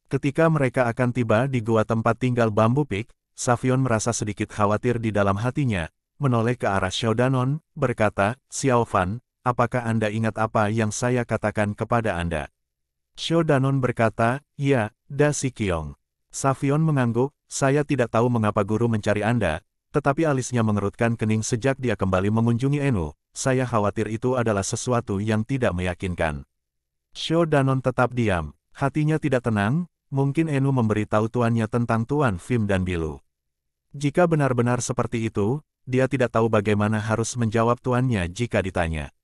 Ketika mereka akan tiba di gua tempat tinggal Bambu Peak, Savion merasa sedikit khawatir di dalam hatinya, menoleh ke arah Shodanon, berkata, Xiao Fan, apakah Anda ingat apa yang saya katakan kepada Anda? Shodanon berkata, ya, Da Sikyong. Savion mengangguk, saya tidak tahu mengapa guru mencari Anda, tetapi alisnya mengerutkan kening sejak dia kembali mengunjungi Enu, saya khawatir itu adalah sesuatu yang tidak meyakinkan. Shodanon tetap diam, hatinya tidak tenang, mungkin Enu memberitahu tuannya tentang Tuan Fim dan Bilu. Jika benar-benar seperti itu, dia tidak tahu bagaimana harus menjawab tuannya jika ditanya.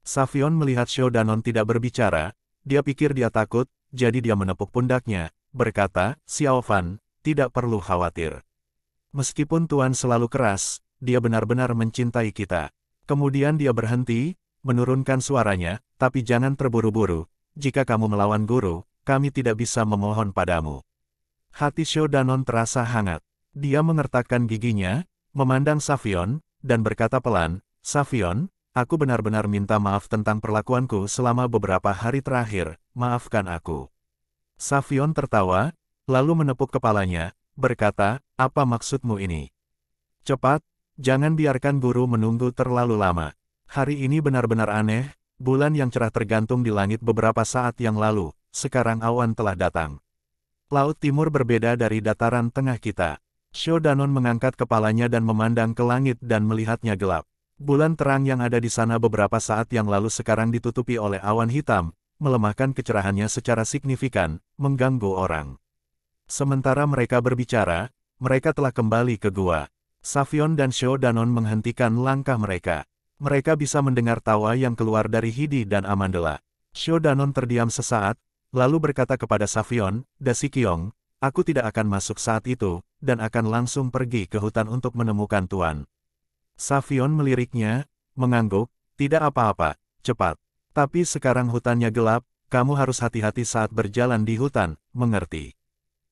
Savion melihat Shodanon tidak berbicara, dia pikir dia takut, jadi dia menepuk pundaknya, berkata, Xiao Fan, tidak perlu khawatir. Meskipun Tuan selalu keras, dia benar-benar mencintai kita. Kemudian dia berhenti, menurunkan suaranya, tapi jangan terburu-buru, jika kamu melawan guru, kami tidak bisa memohon padamu. Hati Shodanon terasa hangat. Dia mengertakkan giginya, memandang Savion, dan berkata pelan, Savion, aku benar-benar minta maaf tentang perlakuanku selama beberapa hari terakhir, maafkan aku. Savion tertawa, lalu menepuk kepalanya, berkata, apa maksudmu ini? Cepat, jangan biarkan guru menunggu terlalu lama. Hari ini benar-benar aneh, bulan yang cerah tergantung di langit beberapa saat yang lalu, sekarang awan telah datang. Laut Timur berbeda dari dataran tengah kita. Shodanon mengangkat kepalanya dan memandang ke langit dan melihatnya gelap. Bulan terang yang ada di sana beberapa saat yang lalu sekarang ditutupi oleh awan hitam, melemahkan kecerahannya secara signifikan, mengganggu orang. Sementara mereka berbicara, mereka telah kembali ke gua. Savion dan Shodanon menghentikan langkah mereka. Mereka bisa mendengar tawa yang keluar dari Hidi dan Amandela. Shodanon terdiam sesaat, lalu berkata kepada Savion, Da Sikyong, aku tidak akan masuk saat itu, dan akan langsung pergi ke hutan untuk menemukan Tuan. Savion meliriknya, mengangguk, tidak apa-apa, cepat. Tapi sekarang hutannya gelap, kamu harus hati-hati saat berjalan di hutan, mengerti?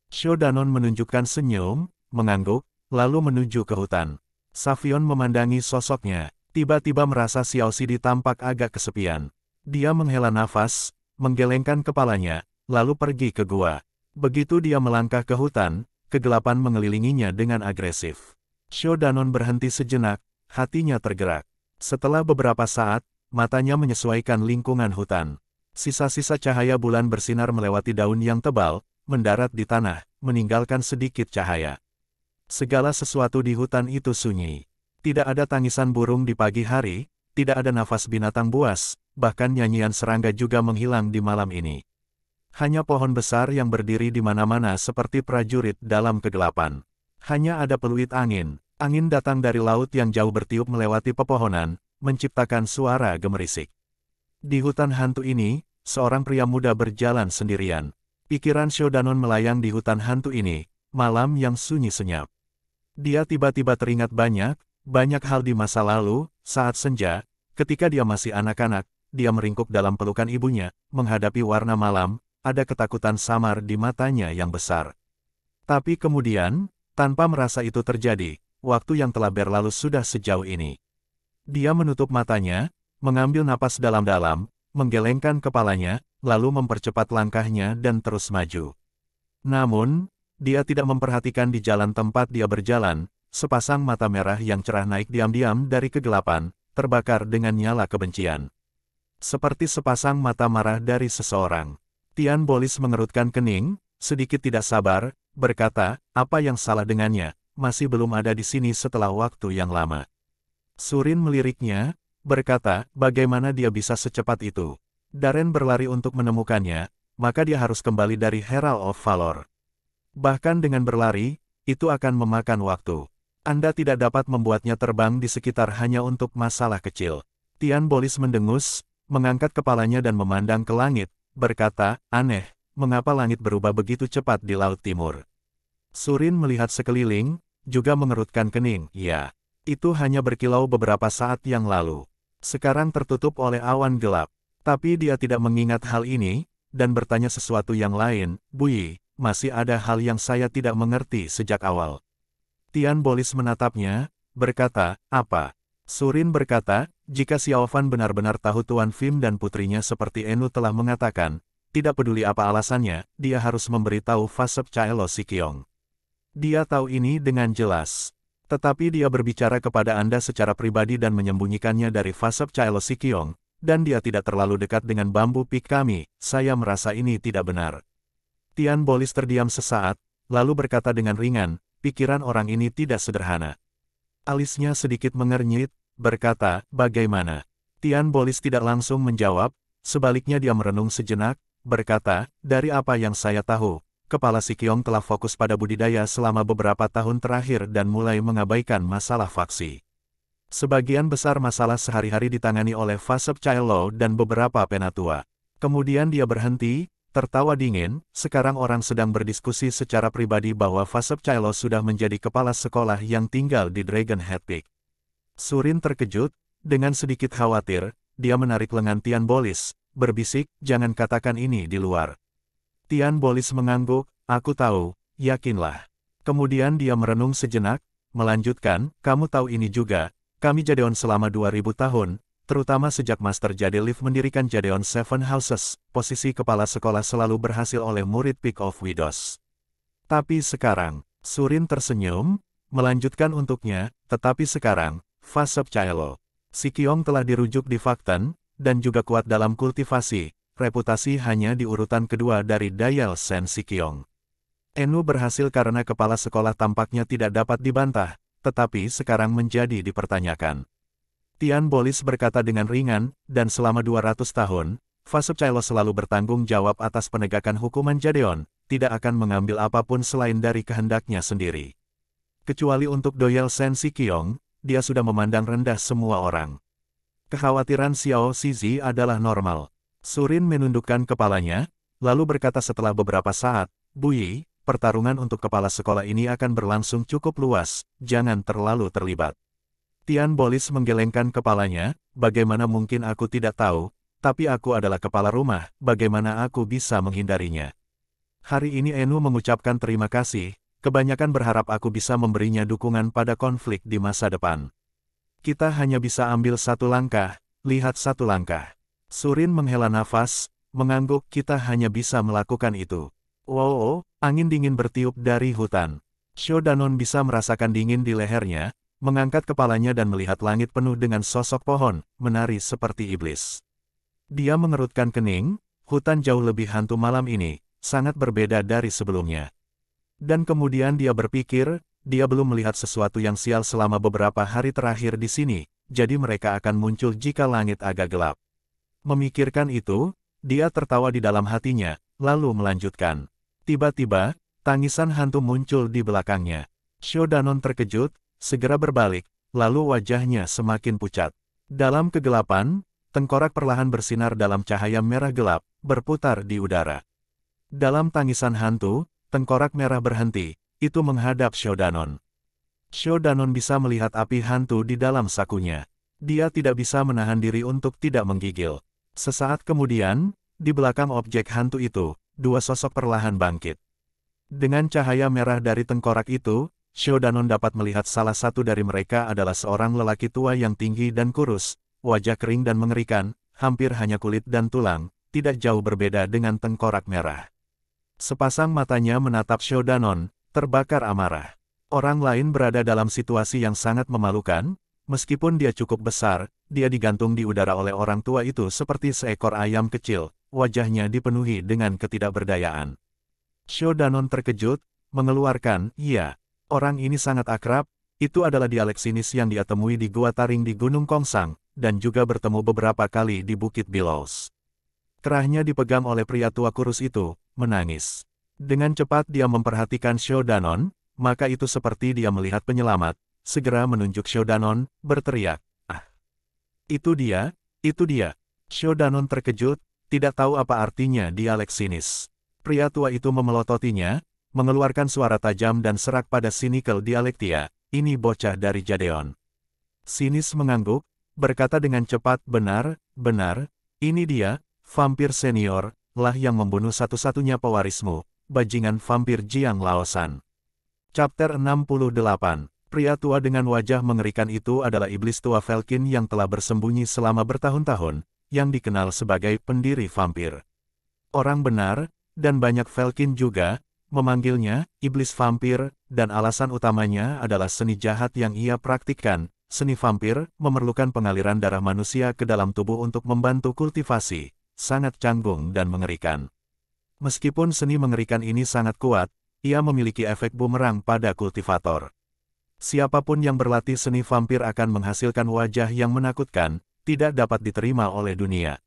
Shodanon menunjukkan senyum, mengangguk, lalu menuju ke hutan. Savion memandangi sosoknya, tiba-tiba merasa Xiao Sidi tampak agak kesepian. Dia menghela nafas, menggelengkan kepalanya, lalu pergi ke gua. Begitu dia melangkah ke hutan, kegelapan mengelilinginya dengan agresif. Shodanon berhenti sejenak, hatinya tergerak. Setelah beberapa saat, matanya menyesuaikan lingkungan hutan. Sisa-sisa cahaya bulan bersinar melewati daun yang tebal, mendarat di tanah, meninggalkan sedikit cahaya. Segala sesuatu di hutan itu sunyi. Tidak ada tangisan burung di pagi hari, tidak ada nafas binatang buas, bahkan nyanyian serangga juga menghilang di malam ini. Hanya pohon besar yang berdiri di mana-mana seperti prajurit dalam kegelapan. Hanya ada peluit angin. Angin datang dari laut yang jauh bertiup melewati pepohonan, menciptakan suara gemerisik. Di hutan hantu ini, seorang pria muda berjalan sendirian. Pikiran Shodanon melayang di hutan hantu ini, malam yang sunyi senyap. Dia tiba-tiba teringat banyak hal di masa lalu, saat senja, ketika dia masih anak-anak, dia meringkuk dalam pelukan ibunya, menghadapi warna malam, ada ketakutan samar di matanya yang besar. Tapi kemudian, tanpa merasa itu terjadi, waktu yang telah berlalu sudah sejauh ini. Dia menutup matanya, mengambil napas dalam-dalam, menggelengkan kepalanya, lalu mempercepat langkahnya dan terus maju. Namun, dia tidak memperhatikan di jalan tempat dia berjalan, sepasang mata merah yang cerah naik diam-diam dari kegelapan, terbakar dengan nyala kebencian. Seperti sepasang mata marah dari seseorang. Tian Bolis mengerutkan kening, sedikit tidak sabar, berkata, apa yang salah dengannya, masih belum ada di sini setelah waktu yang lama. Surin meliriknya, berkata, bagaimana dia bisa secepat itu? Darren berlari untuk menemukannya, maka dia harus kembali dari Herald of Valor. Bahkan dengan berlari, itu akan memakan waktu. Anda tidak dapat membuatnya terbang di sekitar hanya untuk masalah kecil. Tian Bolis mendengus, mengangkat kepalanya dan memandang ke langit, berkata, aneh, mengapa langit berubah begitu cepat di Laut Timur? Surin melihat sekeliling, juga mengerutkan kening, ya. Itu hanya berkilau beberapa saat yang lalu. Sekarang tertutup oleh awan gelap. Tapi dia tidak mengingat hal ini, dan bertanya sesuatu yang lain, Bui, masih ada hal yang saya tidak mengerti sejak awal. Tian Bolis menatapnya, berkata, apa? Surin berkata, jika Xiaofan benar-benar tahu Tuan Fim dan putrinya seperti Enu telah mengatakan, tidak peduli apa alasannya, dia harus memberitahu Fasep Caelo Sikiong. Dia tahu ini dengan jelas. Tetapi dia berbicara kepada Anda secara pribadi dan menyembunyikannya dari Fasep Caelo Sikiong, dan dia tidak terlalu dekat dengan bambu pik kami, saya merasa ini tidak benar. Tian Bolis terdiam sesaat, lalu berkata dengan ringan, pikiran orang ini tidak sederhana. Alisnya sedikit mengernyit, berkata, bagaimana? Tian Bolis tidak langsung menjawab, sebaliknya dia merenung sejenak, berkata, dari apa yang saya tahu, Kepala Sikiong telah fokus pada budidaya selama beberapa tahun terakhir dan mulai mengabaikan masalah faksi. Sebagian besar masalah sehari-hari ditangani oleh Fasep Caelo dan beberapa penatua. Kemudian dia berhenti, tertawa dingin, sekarang orang sedang berdiskusi secara pribadi bahwa Fasep Caelo sudah menjadi kepala sekolah yang tinggal di Dragon Head Peak. Surin terkejut, dengan sedikit khawatir, dia menarik lengan Tian Bolis, berbisik, jangan katakan ini di luar. Tian Bolis mengangguk, aku tahu, yakinlah. Kemudian dia merenung sejenak, melanjutkan, kamu tahu ini juga, kami Jadeon selama 2000 tahun, terutama sejak Master Jadeliv mendirikan Jadeon Seven Houses, posisi kepala sekolah selalu berhasil oleh murid Peak of Widows. Tapi sekarang, Surin tersenyum, melanjutkan untuknya, tetapi sekarang, Fasep Caelo Sikiong telah dirujuk di Fakten, dan juga kuat dalam kultivasi, reputasi hanya di urutan kedua dari Dayal Sen Sikiong. Enu berhasil karena kepala sekolah tampaknya tidak dapat dibantah, tetapi sekarang menjadi dipertanyakan. Tian Bolis berkata dengan ringan, dan selama 200 tahun, Fasep Caelo selalu bertanggung jawab atas penegakan hukuman Jadeon, tidak akan mengambil apapun selain dari kehendaknya sendiri. Kecuali untuk Doyal Sen Sikiong, dia sudah memandang rendah semua orang. Kekhawatiran Xiao Shizi adalah normal. Surin menundukkan kepalanya, lalu berkata setelah beberapa saat, Bui, pertarungan untuk kepala sekolah ini akan berlangsung cukup luas, jangan terlalu terlibat. Tian Bolis menggelengkan kepalanya, bagaimana mungkin aku tidak tahu, tapi aku adalah kepala rumah, bagaimana aku bisa menghindarinya. Hari ini Enu mengucapkan terima kasih, kebanyakan berharap aku bisa memberinya dukungan pada konflik di masa depan. Kita hanya bisa ambil satu langkah, lihat satu langkah. Surin menghela nafas, mengangguk kita hanya bisa melakukan itu. Wow, angin dingin bertiup dari hutan. Shodanon bisa merasakan dingin di lehernya, mengangkat kepalanya dan melihat langit penuh dengan sosok pohon, menari seperti iblis. Dia mengerutkan kening, hutan jauh lebih hantu malam ini, sangat berbeda dari sebelumnya. Dan kemudian dia berpikir, dia belum melihat sesuatu yang sial selama beberapa hari terakhir di sini, jadi mereka akan muncul jika langit agak gelap. Memikirkan itu, dia tertawa di dalam hatinya, lalu melanjutkan. Tiba-tiba, tangisan hantu muncul di belakangnya. Shodanon terkejut, segera berbalik, lalu wajahnya semakin pucat. Dalam kegelapan, tengkorak perlahan bersinar dalam cahaya merah gelap, berputar di udara. Dalam tangisan hantu, tengkorak merah berhenti, itu menghadap Shodanon. Shodanon bisa melihat api hantu di dalam sakunya. Dia tidak bisa menahan diri untuk tidak menggigil. Sesaat kemudian, di belakang objek hantu itu, dua sosok perlahan bangkit. Dengan cahaya merah dari tengkorak itu, Shodanon dapat melihat salah satu dari mereka adalah seorang lelaki tua yang tinggi dan kurus, wajah kering dan mengerikan, hampir hanya kulit dan tulang, tidak jauh berbeda dengan tengkorak merah. Sepasang matanya menatap Shodanon, terbakar amarah. Orang lain berada dalam situasi yang sangat memalukan, meskipun dia cukup besar, dia digantung di udara oleh orang tua itu seperti seekor ayam kecil, wajahnya dipenuhi dengan ketidakberdayaan. Shou Danon terkejut, mengeluarkan, "Iya, orang ini sangat akrab, itu adalah dialek sinis yang dia temui di Gua Taring di Gunung Kongsang, dan juga bertemu beberapa kali di Bukit Billows." Kerahnya dipegang oleh pria tua kurus itu, menangis. Dengan cepat dia memperhatikan Shou Danon, maka itu seperti dia melihat penyelamat, segera menunjuk Shou Danon, berteriak, "Ah! Itu dia, itu dia!" Shou Danon terkejut, tidak tahu apa artinya dialek sinis. Pria tua itu memelototinya, mengeluarkan suara tajam dan serak pada Cynical Dialektia, "Ini bocah dari Jadeon." Sinis mengangguk, berkata dengan cepat, "Benar, benar, ini dia, vampir senior, lah yang membunuh satu-satunya pewarismu, bajingan vampir Jiang Laosan." Chapter 68. Pria tua dengan wajah mengerikan itu adalah iblis tua Felkin yang telah bersembunyi selama bertahun-tahun, yang dikenal sebagai pendiri vampir. Orang benar, dan banyak Felkin juga, memanggilnya iblis vampir, dan alasan utamanya adalah seni jahat yang ia praktikkan. Seni vampir memerlukan pengaliran darah manusia ke dalam tubuh untuk membantu kultivasi, sangat canggung dan mengerikan. Meskipun seni mengerikan ini sangat kuat, ia memiliki efek bumerang pada kultivator. Siapapun yang berlatih seni vampir akan menghasilkan wajah yang menakutkan, tidak dapat diterima oleh dunia.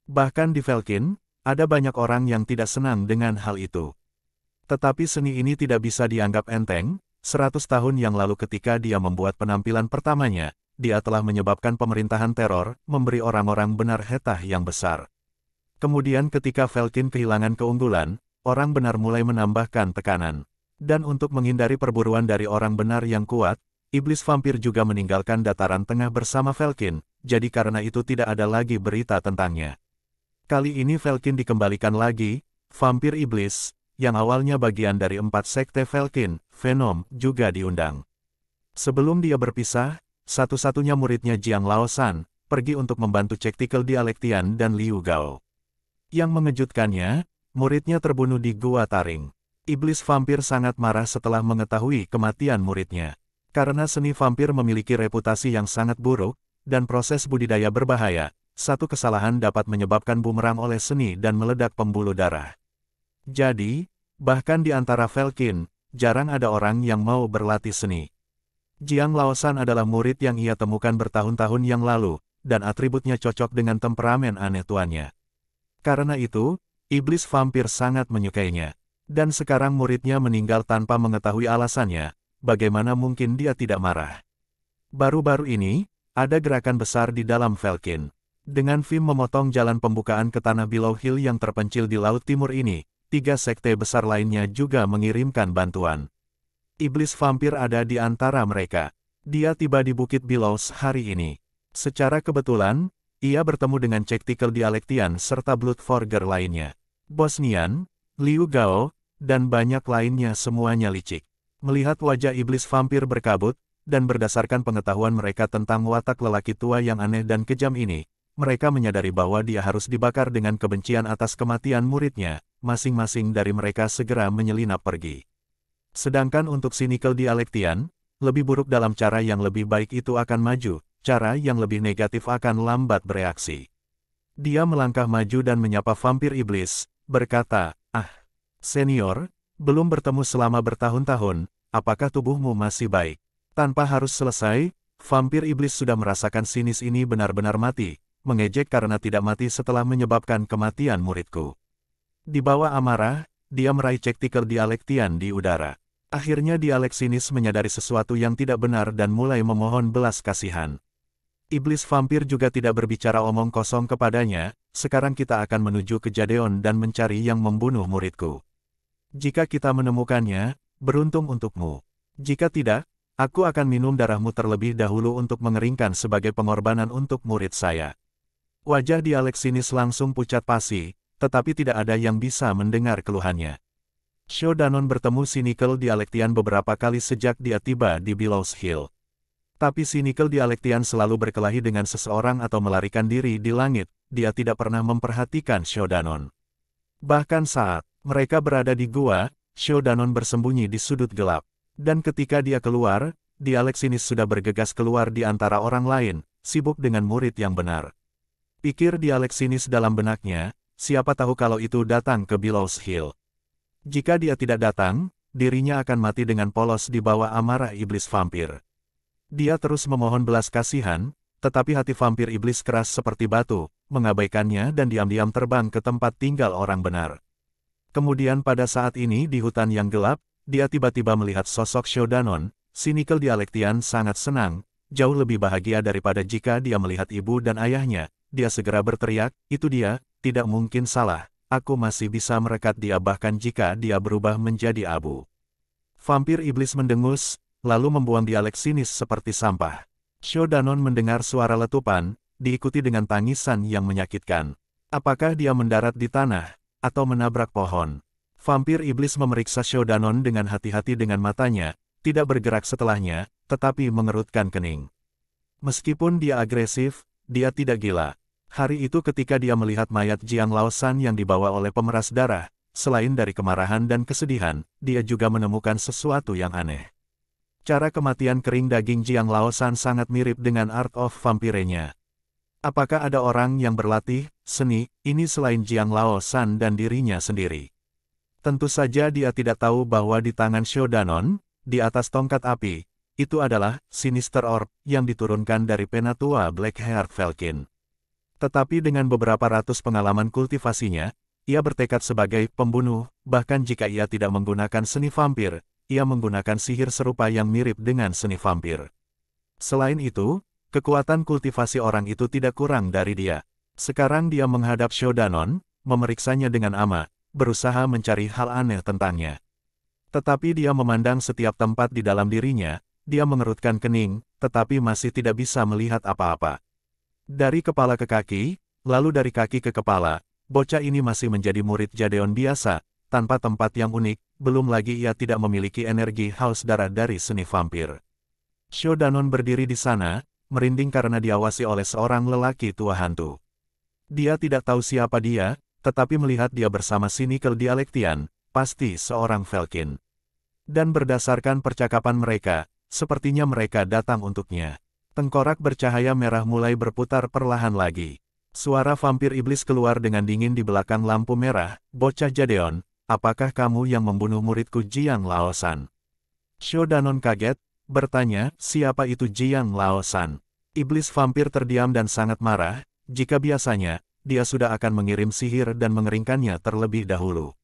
Bahkan di Felkin, ada banyak orang yang tidak senang dengan hal itu. Tetapi seni ini tidak bisa dianggap enteng. 100 tahun yang lalu ketika dia membuat penampilan pertamanya, dia telah menyebabkan pemerintahan teror, memberi orang-orang benar hetah yang besar. Kemudian ketika Felkin kehilangan keunggulan, orang benar mulai menambahkan tekanan. Dan untuk menghindari perburuan dari orang benar yang kuat, iblis vampir juga meninggalkan dataran tengah bersama Felkin, jadi karena itu tidak ada lagi berita tentangnya. Kali ini Felkin dikembalikan lagi, vampir iblis, yang awalnya bagian dari 4 sekte Felkin, Venom, juga diundang. Sebelum dia berpisah, satu-satunya muridnya Jiang Laosan, pergi untuk membantu Tactical Dialektian dan Liu Gao. Yang mengejutkannya, muridnya terbunuh di Gua Taring. Iblis vampir sangat marah setelah mengetahui kematian muridnya. Karena seni vampir memiliki reputasi yang sangat buruk, dan proses budidaya berbahaya, satu kesalahan dapat menyebabkan bumerang oleh seni dan meledak pembuluh darah. Jadi, bahkan di antara Felkin, jarang ada orang yang mau berlatih seni. Jiang Laosan adalah murid yang ia temukan bertahun-tahun yang lalu, dan atributnya cocok dengan temperamen aneh tuannya. Karena itu, iblis vampir sangat menyukainya. Dan sekarang muridnya meninggal tanpa mengetahui alasannya, bagaimana mungkin dia tidak marah. Baru-baru ini, ada gerakan besar di dalam Felkin. Dengan Vim memotong jalan pembukaan ke tanah Billow Hill yang terpencil di Laut Timur ini, 3 sekte besar lainnya juga mengirimkan bantuan. Iblis vampir ada di antara mereka. Dia tiba di Bukit Billows hari ini. Secara kebetulan, ia bertemu dengan Tactical Dialektian serta Bloodforger lainnya. Bosnian, Liu Gao, dan banyak lainnya semuanya licik. Melihat wajah iblis vampir berkabut, dan berdasarkan pengetahuan mereka tentang watak lelaki tua yang aneh dan kejam ini, mereka menyadari bahwa dia harus dibakar dengan kebencian atas kematian muridnya, masing-masing dari mereka segera menyelinap pergi. Sedangkan untuk Cynical Dialektian, lebih buruk dalam cara yang lebih baik itu akan maju, cara yang lebih negatif akan lambat bereaksi. Dia melangkah maju dan menyapa vampir iblis, berkata, "Ah, senior, belum bertemu selama bertahun-tahun, apakah tubuhmu masih baik?" Tanpa harus selesai, vampir iblis sudah merasakan sinis ini benar-benar mati, mengejek karena tidak mati setelah menyebabkan kematian muridku. Di bawah amarah, dia meraih Tactical Dialektian di udara. Akhirnya dialek sinis menyadari sesuatu yang tidak benar dan mulai memohon belas kasihan. Iblis vampir juga tidak berbicara omong kosong kepadanya, "Sekarang kita akan menuju ke Jadeon dan mencari yang membunuh muridku. Jika kita menemukannya, beruntung untukmu. Jika tidak, aku akan minum darahmu terlebih dahulu untuk mengeringkan sebagai pengorbanan untuk murid saya." Wajah dialek sinis langsung pucat pasi, tetapi tidak ada yang bisa mendengar keluhannya. Shou Danon bertemu Cynical Dialektian beberapa kali sejak dia tiba di Billows Hill. Tapi Cynical Dialektian selalu berkelahi dengan seseorang atau melarikan diri di langit, dia tidak pernah memperhatikan Shou Danon. Bahkan saat mereka berada di gua, Shou Danon bersembunyi di sudut gelap. Dan ketika dia keluar, Dialexinis sudah bergegas keluar di antara orang lain, sibuk dengan murid yang benar. Pikir Dialexinis dalam benaknya, siapa tahu kalau itu datang ke Bellows Hill. Jika dia tidak datang, dirinya akan mati dengan polos di bawah amarah iblis vampir. Dia terus memohon belas kasihan, tetapi hati vampir iblis keras seperti batu, mengabaikannya dan diam-diam terbang ke tempat tinggal orang benar. Kemudian pada saat ini di hutan yang gelap, dia tiba-tiba melihat sosok Shodanon. Cynical Dialektian sangat senang, jauh lebih bahagia daripada jika dia melihat ibu dan ayahnya. Dia segera berteriak, itu dia, tidak mungkin salah, aku masih bisa merekat dia bahkan jika dia berubah menjadi abu. Vampir iblis mendengus, lalu membuang Dialexinis seperti sampah. Shodanon mendengar suara letupan, diikuti dengan tangisan yang menyakitkan. Apakah dia mendarat di tanah, atau menabrak pohon? Vampir iblis memeriksa Shodanon dengan hati-hati dengan matanya, tidak bergerak setelahnya, tetapi mengerutkan kening. Meskipun dia agresif, dia tidak gila. Hari itu ketika dia melihat mayat Jiang Laosan yang dibawa oleh pemeras darah, selain dari kemarahan dan kesedihan, dia juga menemukan sesuatu yang aneh. Cara kematian kering daging Jiang Laosan sangat mirip dengan Art of Vampire-nya. Apakah ada orang yang berlatih seni ini selain Jiang Laosan dan dirinya sendiri? Tentu saja dia tidak tahu bahwa di tangan Shodanon, di atas tongkat api, itu adalah Sinister Orb yang diturunkan dari penatua Blackheart Falcon. Tetapi dengan beberapa ratus pengalaman kultivasinya, ia bertekad sebagai pembunuh, bahkan jika ia tidak menggunakan seni vampir, ia menggunakan sihir serupa yang mirip dengan seni vampir. Selain itu, kekuatan kultivasi orang itu tidak kurang dari dia. Sekarang dia menghadap Shodanon, memeriksanya dengan ama, berusaha mencari hal aneh tentangnya. Tetapi dia memandang setiap tempat di dalam dirinya, dia mengerutkan kening, tetapi masih tidak bisa melihat apa-apa. Dari kepala ke kaki, lalu dari kaki ke kepala, bocah ini masih menjadi murid Jadeon biasa, tanpa tempat yang unik, belum lagi ia tidak memiliki energi haus darah dari seni vampir. Shodanon berdiri di sana, merinding karena diawasi oleh seorang lelaki tua hantu. Dia tidak tahu siapa dia, tetapi melihat dia bersama Cynical Dialektian, pasti seorang Falcon. Dan berdasarkan percakapan mereka, sepertinya mereka datang untuknya. Tengkorak bercahaya merah mulai berputar perlahan lagi. Suara vampir iblis keluar dengan dingin di belakang lampu merah, bocah Jadeon, apakah kamu yang membunuh muridku Jiang Laosan? Shodanon kaget, bertanya, siapa itu Jiang Laosan? Iblis vampir terdiam dan sangat marah, jika biasanya, dia sudah akan mengirim sihir dan mengeringkannya terlebih dahulu.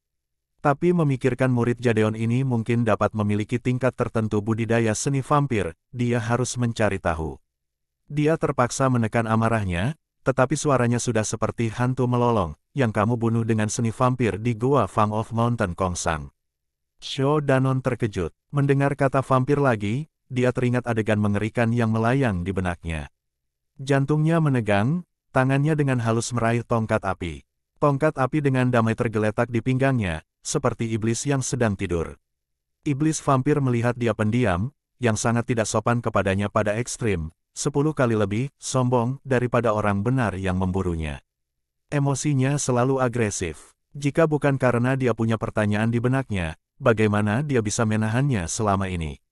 Tapi memikirkan murid Jadeon ini mungkin dapat memiliki tingkat tertentu budidaya seni vampir, dia harus mencari tahu. Dia terpaksa menekan amarahnya, tetapi suaranya sudah seperti hantu melolong, yang kamu bunuh dengan seni vampir di Gua Fang of Mountain Kongsang. Shodanon terkejut, mendengar kata vampir lagi, dia teringat adegan mengerikan yang melayang di benaknya. Jantungnya menegang, tangannya dengan halus meraih tongkat api. Tongkat api dengan damai tergeletak di pinggangnya, seperti iblis yang sedang tidur. Iblis vampir melihat dia pendiam, yang sangat tidak sopan kepadanya pada ekstrim, 10 kali lebih sombong daripada orang benar yang memburunya. Emosinya selalu agresif. Jika bukan karena dia punya pertanyaan di benaknya, bagaimana dia bisa menahannya selama ini?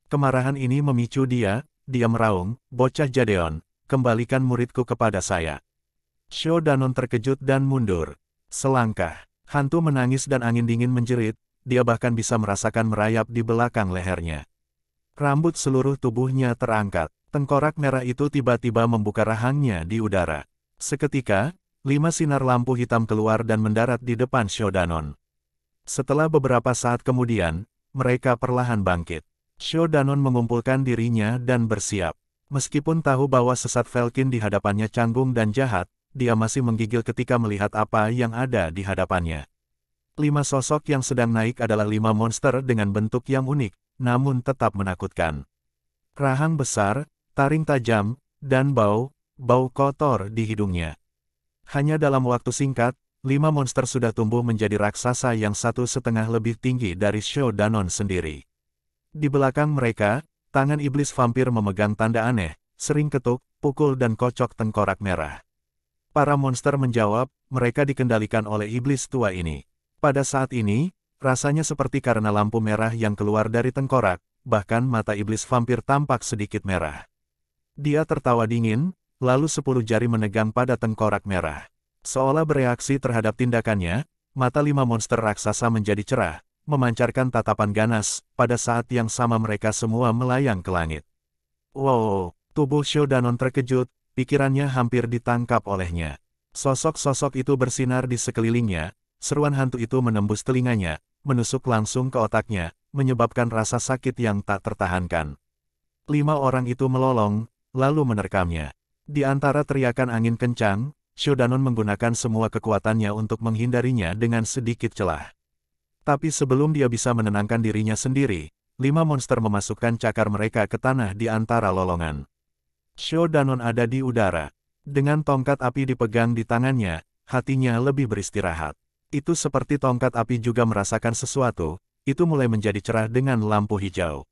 Kemarahan ini memicu dia meraung, bocah Jadeon, kembalikan muridku kepada saya. Shodanon terkejut dan mundur. Selangkah. Hantu menangis dan angin dingin menjerit, dia bahkan bisa merasakan merayap di belakang lehernya. Rambut seluruh tubuhnya terangkat, tengkorak merah itu tiba-tiba membuka rahangnya di udara. Seketika, 5 sinar lampu hitam keluar dan mendarat di depan Shodanon. Setelah beberapa saat kemudian, mereka perlahan bangkit. Shodanon mengumpulkan dirinya dan bersiap. Meskipun tahu bahwa sesat Falcon di hadapannya canggung dan jahat, dia masih menggigil ketika melihat apa yang ada di hadapannya. 5 sosok yang sedang naik adalah 5 monster dengan bentuk yang unik, namun tetap menakutkan. Rahang besar, taring tajam, dan bau kotor di hidungnya. Hanya dalam waktu singkat, 5 monster sudah tumbuh menjadi raksasa yang 1,5 lebih tinggi dari Shodanon sendiri. Di belakang mereka, tangan iblis vampir memegang tanda aneh, sering ketuk, pukul dan kocok tengkorak merah. Para monster menjawab, mereka dikendalikan oleh iblis tua ini. Pada saat ini, Rasanya seperti karena lampu merah yang keluar dari tengkorak, bahkan mata iblis vampir tampak sedikit merah. Dia tertawa dingin, lalu 10 jari menegang pada tengkorak merah. Seolah bereaksi terhadap tindakannya, mata 5 monster raksasa menjadi cerah, memancarkan tatapan ganas, pada saat yang sama mereka semua melayang ke langit. Wow, tubuh Shodanon terkejut, pikirannya hampir ditangkap olehnya. Sosok-sosok itu bersinar di sekelilingnya, seruan hantu itu menembus telinganya, menusuk langsung ke otaknya, menyebabkan rasa sakit yang tak tertahankan. 5 orang itu melolong, lalu menerkamnya. Di antara teriakan angin kencang, Shodanon menggunakan semua kekuatannya untuk menghindarinya dengan sedikit celah. Tapi sebelum dia bisa menenangkan dirinya sendiri, 5 monster memasukkan cakar mereka ke tanah di antara lolongan. Shodanon ada di udara. Dengan tongkat api dipegang di tangannya, hatinya lebih beristirahat. Itu seperti tongkat api juga merasakan sesuatu, itu mulai menjadi cerah dengan lampu hijau.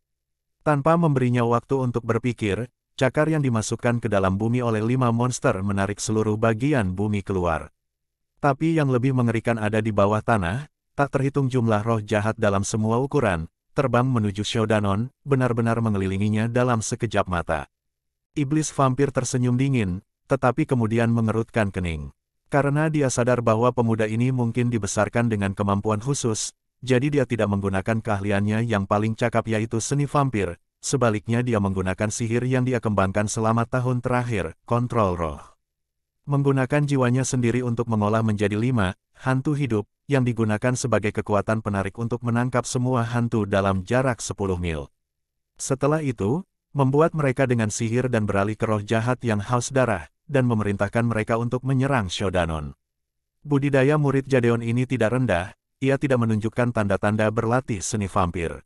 Tanpa memberinya waktu untuk berpikir, cakar yang dimasukkan ke dalam bumi oleh 5 monster menarik seluruh bagian bumi keluar. Tapi yang lebih mengerikan ada di bawah tanah, tak terhitung jumlah roh jahat dalam semua ukuran, terbang menuju Shodanon, benar-benar mengelilinginya dalam sekejap mata. Iblis vampir tersenyum dingin, tetapi kemudian mengerutkan kening. Karena dia sadar bahwa pemuda ini mungkin dibesarkan dengan kemampuan khusus, jadi dia tidak menggunakan keahliannya yang paling cakap yaitu seni vampir, sebaliknya dia menggunakan sihir yang dia kembangkan selama tahun terakhir, kontrol roh. Menggunakan jiwanya sendiri untuk mengolah menjadi 5 hantu hidup, yang digunakan sebagai kekuatan penarik untuk menangkap semua hantu dalam jarak 10 mil. Setelah itu, membuat mereka dengan sihir dan beralih ke roh jahat yang haus darah, dan memerintahkan mereka untuk menyerang Shodanon. Budidaya murid Jadeon ini tidak rendah, ia tidak menunjukkan tanda-tanda berlatih seni vampir.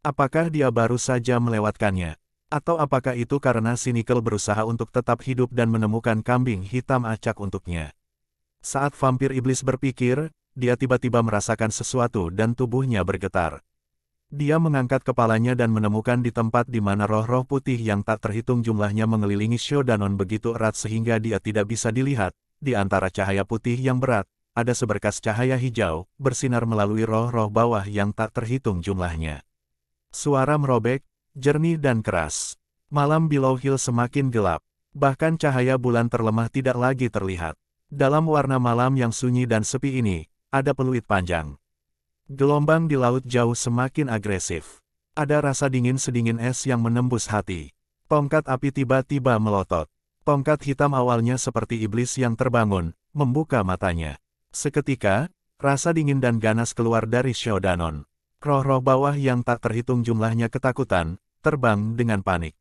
Apakah dia baru saja melewatkannya? Atau apakah itu karena si Nickel berusaha untuk tetap hidup dan menemukan kambing hitam acak untuknya? Saat vampir iblis berpikir, dia tiba-tiba merasakan sesuatu dan tubuhnya bergetar. Dia mengangkat kepalanya dan menemukan di tempat di mana roh-roh putih yang tak terhitung jumlahnya mengelilingi Shodanon begitu erat sehingga dia tidak bisa dilihat. Di antara cahaya putih yang berat, ada seberkas cahaya hijau, bersinar melalui roh-roh bawah yang tak terhitung jumlahnya. Suara merobek, jernih dan keras. Malam Below Hill semakin gelap. Bahkan cahaya bulan terlemah tidak lagi terlihat. Dalam warna malam yang sunyi dan sepi ini, ada peluit panjang. Gelombang di laut jauh semakin agresif. Ada rasa dingin sedingin es yang menembus hati. Tongkat api tiba-tiba melotot. Tongkat hitam awalnya seperti iblis yang terbangun, membuka matanya. Seketika, rasa dingin dan ganas keluar dari Shodanon. Roh-roh bawah yang tak terhitung jumlahnya ketakutan, terbang dengan panik.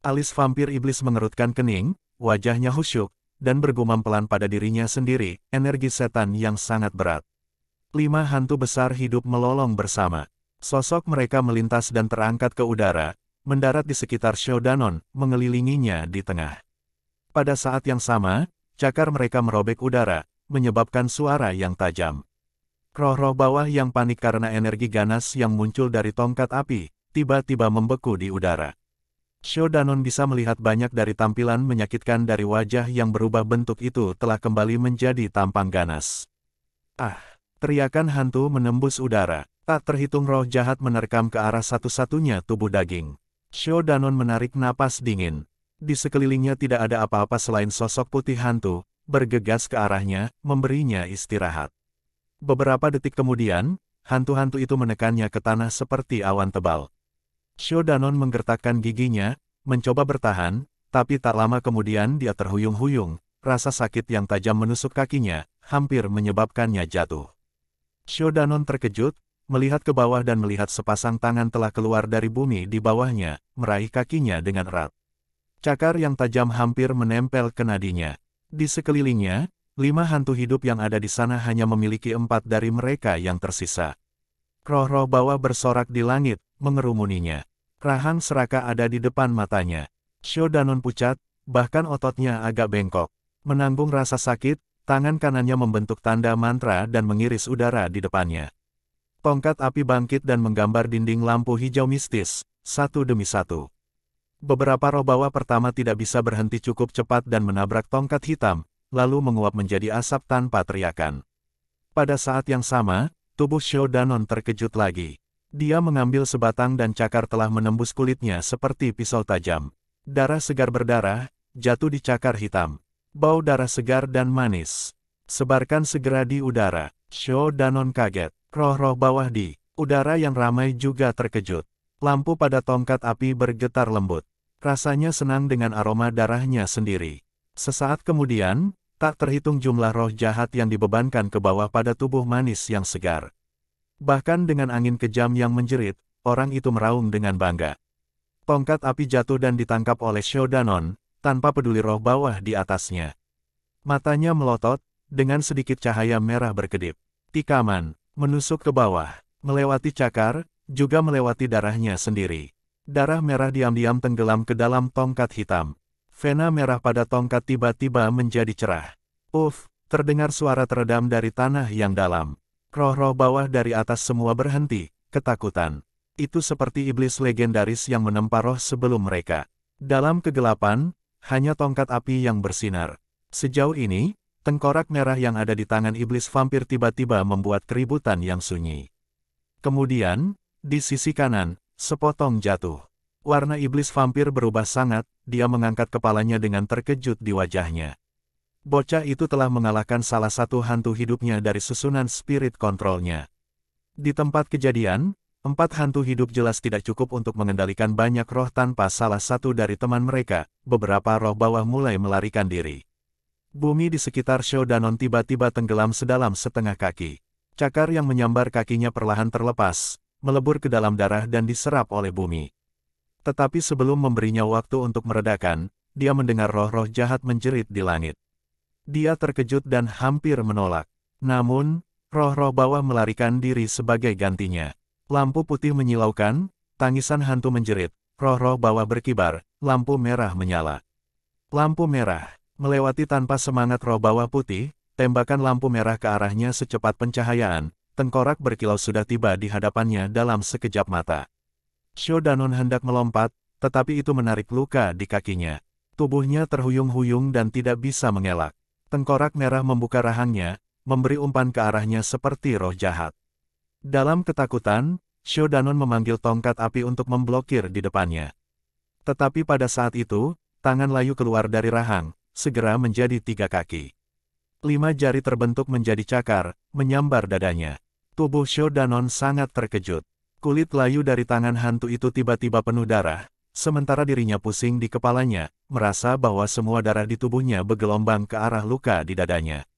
Alis vampir iblis mengerutkan kening, wajahnya khusyuk, dan bergumam pelan pada dirinya sendiri, energi setan yang sangat berat. 5 hantu besar hidup melolong bersama. Sosok mereka melintas dan terangkat ke udara, mendarat di sekitar Shodanon, mengelilinginya di tengah. Pada saat yang sama, cakar mereka merobek udara, menyebabkan suara yang tajam. Roh-roh bawah yang panik karena energi ganas yang muncul dari tongkat api, tiba-tiba membeku di udara. Shodanon bisa melihat banyak dari tampilan menyakitkan dari wajah yang berubah bentuk itu telah kembali menjadi tampang ganas. Ah! Teriakan hantu menembus udara. Tak terhitung roh jahat menerkam ke arah satu-satunya tubuh daging. Shodanon menarik napas dingin. Di sekelilingnya tidak ada apa-apa selain sosok putih hantu, bergegas ke arahnya, memberinya istirahat. Beberapa detik kemudian, hantu-hantu itu menekannya ke tanah seperti awan tebal. Shodanon menggertakkan giginya, mencoba bertahan, tapi tak lama kemudian dia terhuyung-huyung. Rasa sakit yang tajam menusuk kakinya, hampir menyebabkannya jatuh. Shodanon terkejut, melihat ke bawah dan melihat sepasang tangan telah keluar dari bumi di bawahnya, meraih kakinya dengan erat. Cakar yang tajam hampir menempel ke nadinya. Di sekelilingnya, 5 hantu hidup yang ada di sana hanya memiliki 4 dari mereka yang tersisa. Roh-roh bawah bersorak di langit, mengerumuninya. Rahang seraka ada di depan matanya. Shodanon pucat, bahkan ototnya agak bengkok. Menanggung rasa sakit, tangan kanannya membentuk tanda mantra dan mengiris udara di depannya. Tongkat api bangkit dan menggambar dinding lampu hijau mistis, satu demi satu. Beberapa roh bawah pertama tidak bisa berhenti cukup cepat dan menabrak tongkat hitam, lalu menguap menjadi asap tanpa teriakan. Pada saat yang sama, Tubuh Shodanon terkejut lagi. Dia mengambil sebatang dan cakar telah menembus kulitnya seperti pisau tajam. Darah segar berdarah, jatuh di cakar hitam. Bau darah segar dan manis. Sebarkan segera di udara. Shodanon kaget. Roh-roh bawah di udara yang ramai juga terkejut. Lampu pada tongkat api bergetar lembut. Rasanya senang dengan aroma darahnya sendiri. Sesaat kemudian, tak terhitung jumlah roh jahat yang dibebankan ke bawah pada tubuh manis yang segar. Bahkan dengan angin kejam yang menjerit, orang itu meraung dengan bangga. Tongkat api jatuh dan ditangkap oleh Shodanon, tanpa peduli roh bawah di atasnya. Matanya melotot, dengan sedikit cahaya merah berkedip. Tikaman, menusuk ke bawah, melewati cakar, juga melewati darahnya sendiri. Darah merah diam-diam tenggelam ke dalam tongkat hitam. Vena merah pada tongkat tiba-tiba menjadi cerah. Terdengar suara teredam dari tanah yang dalam. Roh-roh bawah dari atas semua berhenti, ketakutan. Itu seperti iblis legendaris yang menempa roh sebelum mereka. Dalam kegelapan, hanya tongkat api yang bersinar. Sejauh ini, tengkorak merah yang ada di tangan iblis vampir tiba-tiba membuat keributan yang sunyi. Kemudian, di sisi kanan, sepotong jatuh. Warna iblis vampir berubah sangat, dia mengangkat kepalanya dengan terkejut di wajahnya. Bocah itu telah mengalahkan salah satu hantu hidupnya dari susunan spirit kontrolnya. Di tempat kejadian, 4 hantu hidup jelas tidak cukup untuk mengendalikan banyak roh tanpa salah satu dari teman mereka. Beberapa roh bawah mulai melarikan diri. Bumi di sekitar Shodanon tiba-tiba tenggelam sedalam setengah kaki. Cakar yang menyambar kakinya perlahan terlepas, melebur ke dalam darah dan diserap oleh bumi. Tetapi sebelum memberinya waktu untuk meredakan, dia mendengar roh-roh jahat menjerit di langit. Dia terkejut dan hampir menolak. Namun, roh-roh bawah melarikan diri sebagai gantinya. Lampu putih menyilaukan, tangisan hantu menjerit, roh-roh bawah berkibar, lampu merah menyala. Lampu merah, melewati tanpa semangat roh bawah putih, tembakan lampu merah ke arahnya secepat pencahayaan, tengkorak berkilau sudah tiba di hadapannya dalam sekejap mata. Shodanon hendak melompat, tetapi itu menarik luka di kakinya. Tubuhnya terhuyung-huyung dan tidak bisa mengelak. Tengkorak merah membuka rahangnya, memberi umpan ke arahnya seperti roh jahat. Dalam ketakutan, Shodanon memanggil tongkat api untuk memblokir di depannya. Tetapi pada saat itu, tangan layu keluar dari rahang, segera menjadi 3 kaki. 5 jari terbentuk menjadi cakar, menyambar dadanya. Tubuh Shodanon sangat terkejut. Kulit layu dari tangan hantu itu tiba-tiba penuh darah, sementara dirinya pusing di kepalanya, merasa bahwa semua darah di tubuhnya bergelombang ke arah luka di dadanya.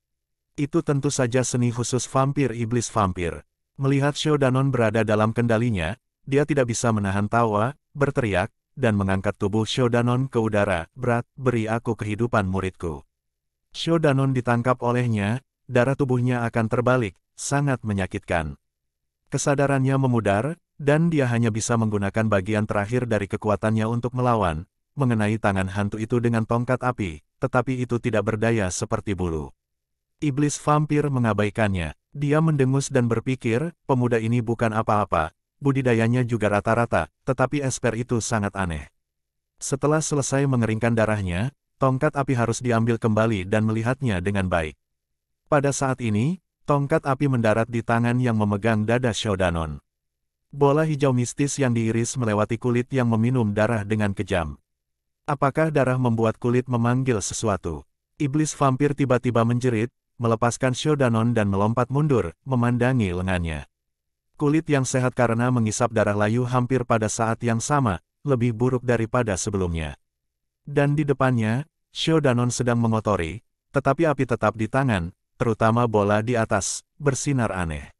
Itu tentu saja seni khusus vampir iblis vampir. Melihat Shodanon berada dalam kendalinya, dia tidak bisa menahan tawa, berteriak, dan mengangkat tubuh Shodanon ke udara. Berat, beri aku kehidupan muridku. Shodanon ditangkap olehnya, darah tubuhnya akan terbalik, sangat menyakitkan. Kesadarannya memudar, dan dia hanya bisa menggunakan bagian terakhir dari kekuatannya untuk melawan, mengenai tangan hantu itu dengan tongkat api, tetapi itu tidak berdaya seperti bulu. Iblis vampir mengabaikannya. Dia mendengus dan berpikir, pemuda ini bukan apa-apa, budidayanya juga rata-rata, tetapi esper itu sangat aneh. Setelah selesai mengeringkan darahnya, tongkat api harus diambil kembali dan melihatnya dengan baik. Pada saat ini, tongkat api mendarat di tangan yang memegang dada Shodanon. Bola hijau mistis yang diiris melewati kulit yang meminum darah dengan kejam. Apakah darah membuat kulit memanggil sesuatu? Iblis vampir tiba-tiba menjerit, melepaskan Shodanon dan melompat mundur, memandangi lengannya. Kulit yang sehat karena mengisap darah layu hampir pada saat yang sama, lebih buruk daripada sebelumnya. Dan di depannya, Shodanon sedang mengotori, tetapi api tetap di tangan, terutama bola di atas, bersinar aneh.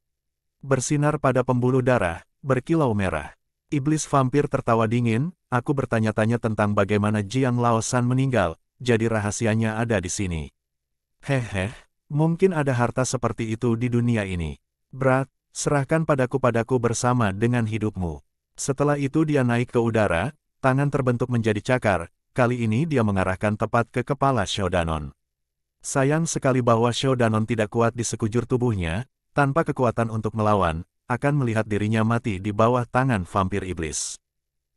Bersinar pada pembuluh darah, berkilau merah. Iblis vampir tertawa dingin, aku bertanya-tanya tentang bagaimana Jiang Laosan meninggal, jadi rahasianya ada di sini. Hehe, mungkin ada harta seperti itu di dunia ini. Berat, serahkan padaku bersama dengan hidupmu. Setelah itu dia naik ke udara, tangan terbentuk menjadi cakar, kali ini dia mengarahkan tepat ke kepala Shodanon. Sayang sekali bahwa Shodanon tidak kuat di sekujur tubuhnya, tanpa kekuatan untuk melawan, akan melihat dirinya mati di bawah tangan vampir iblis.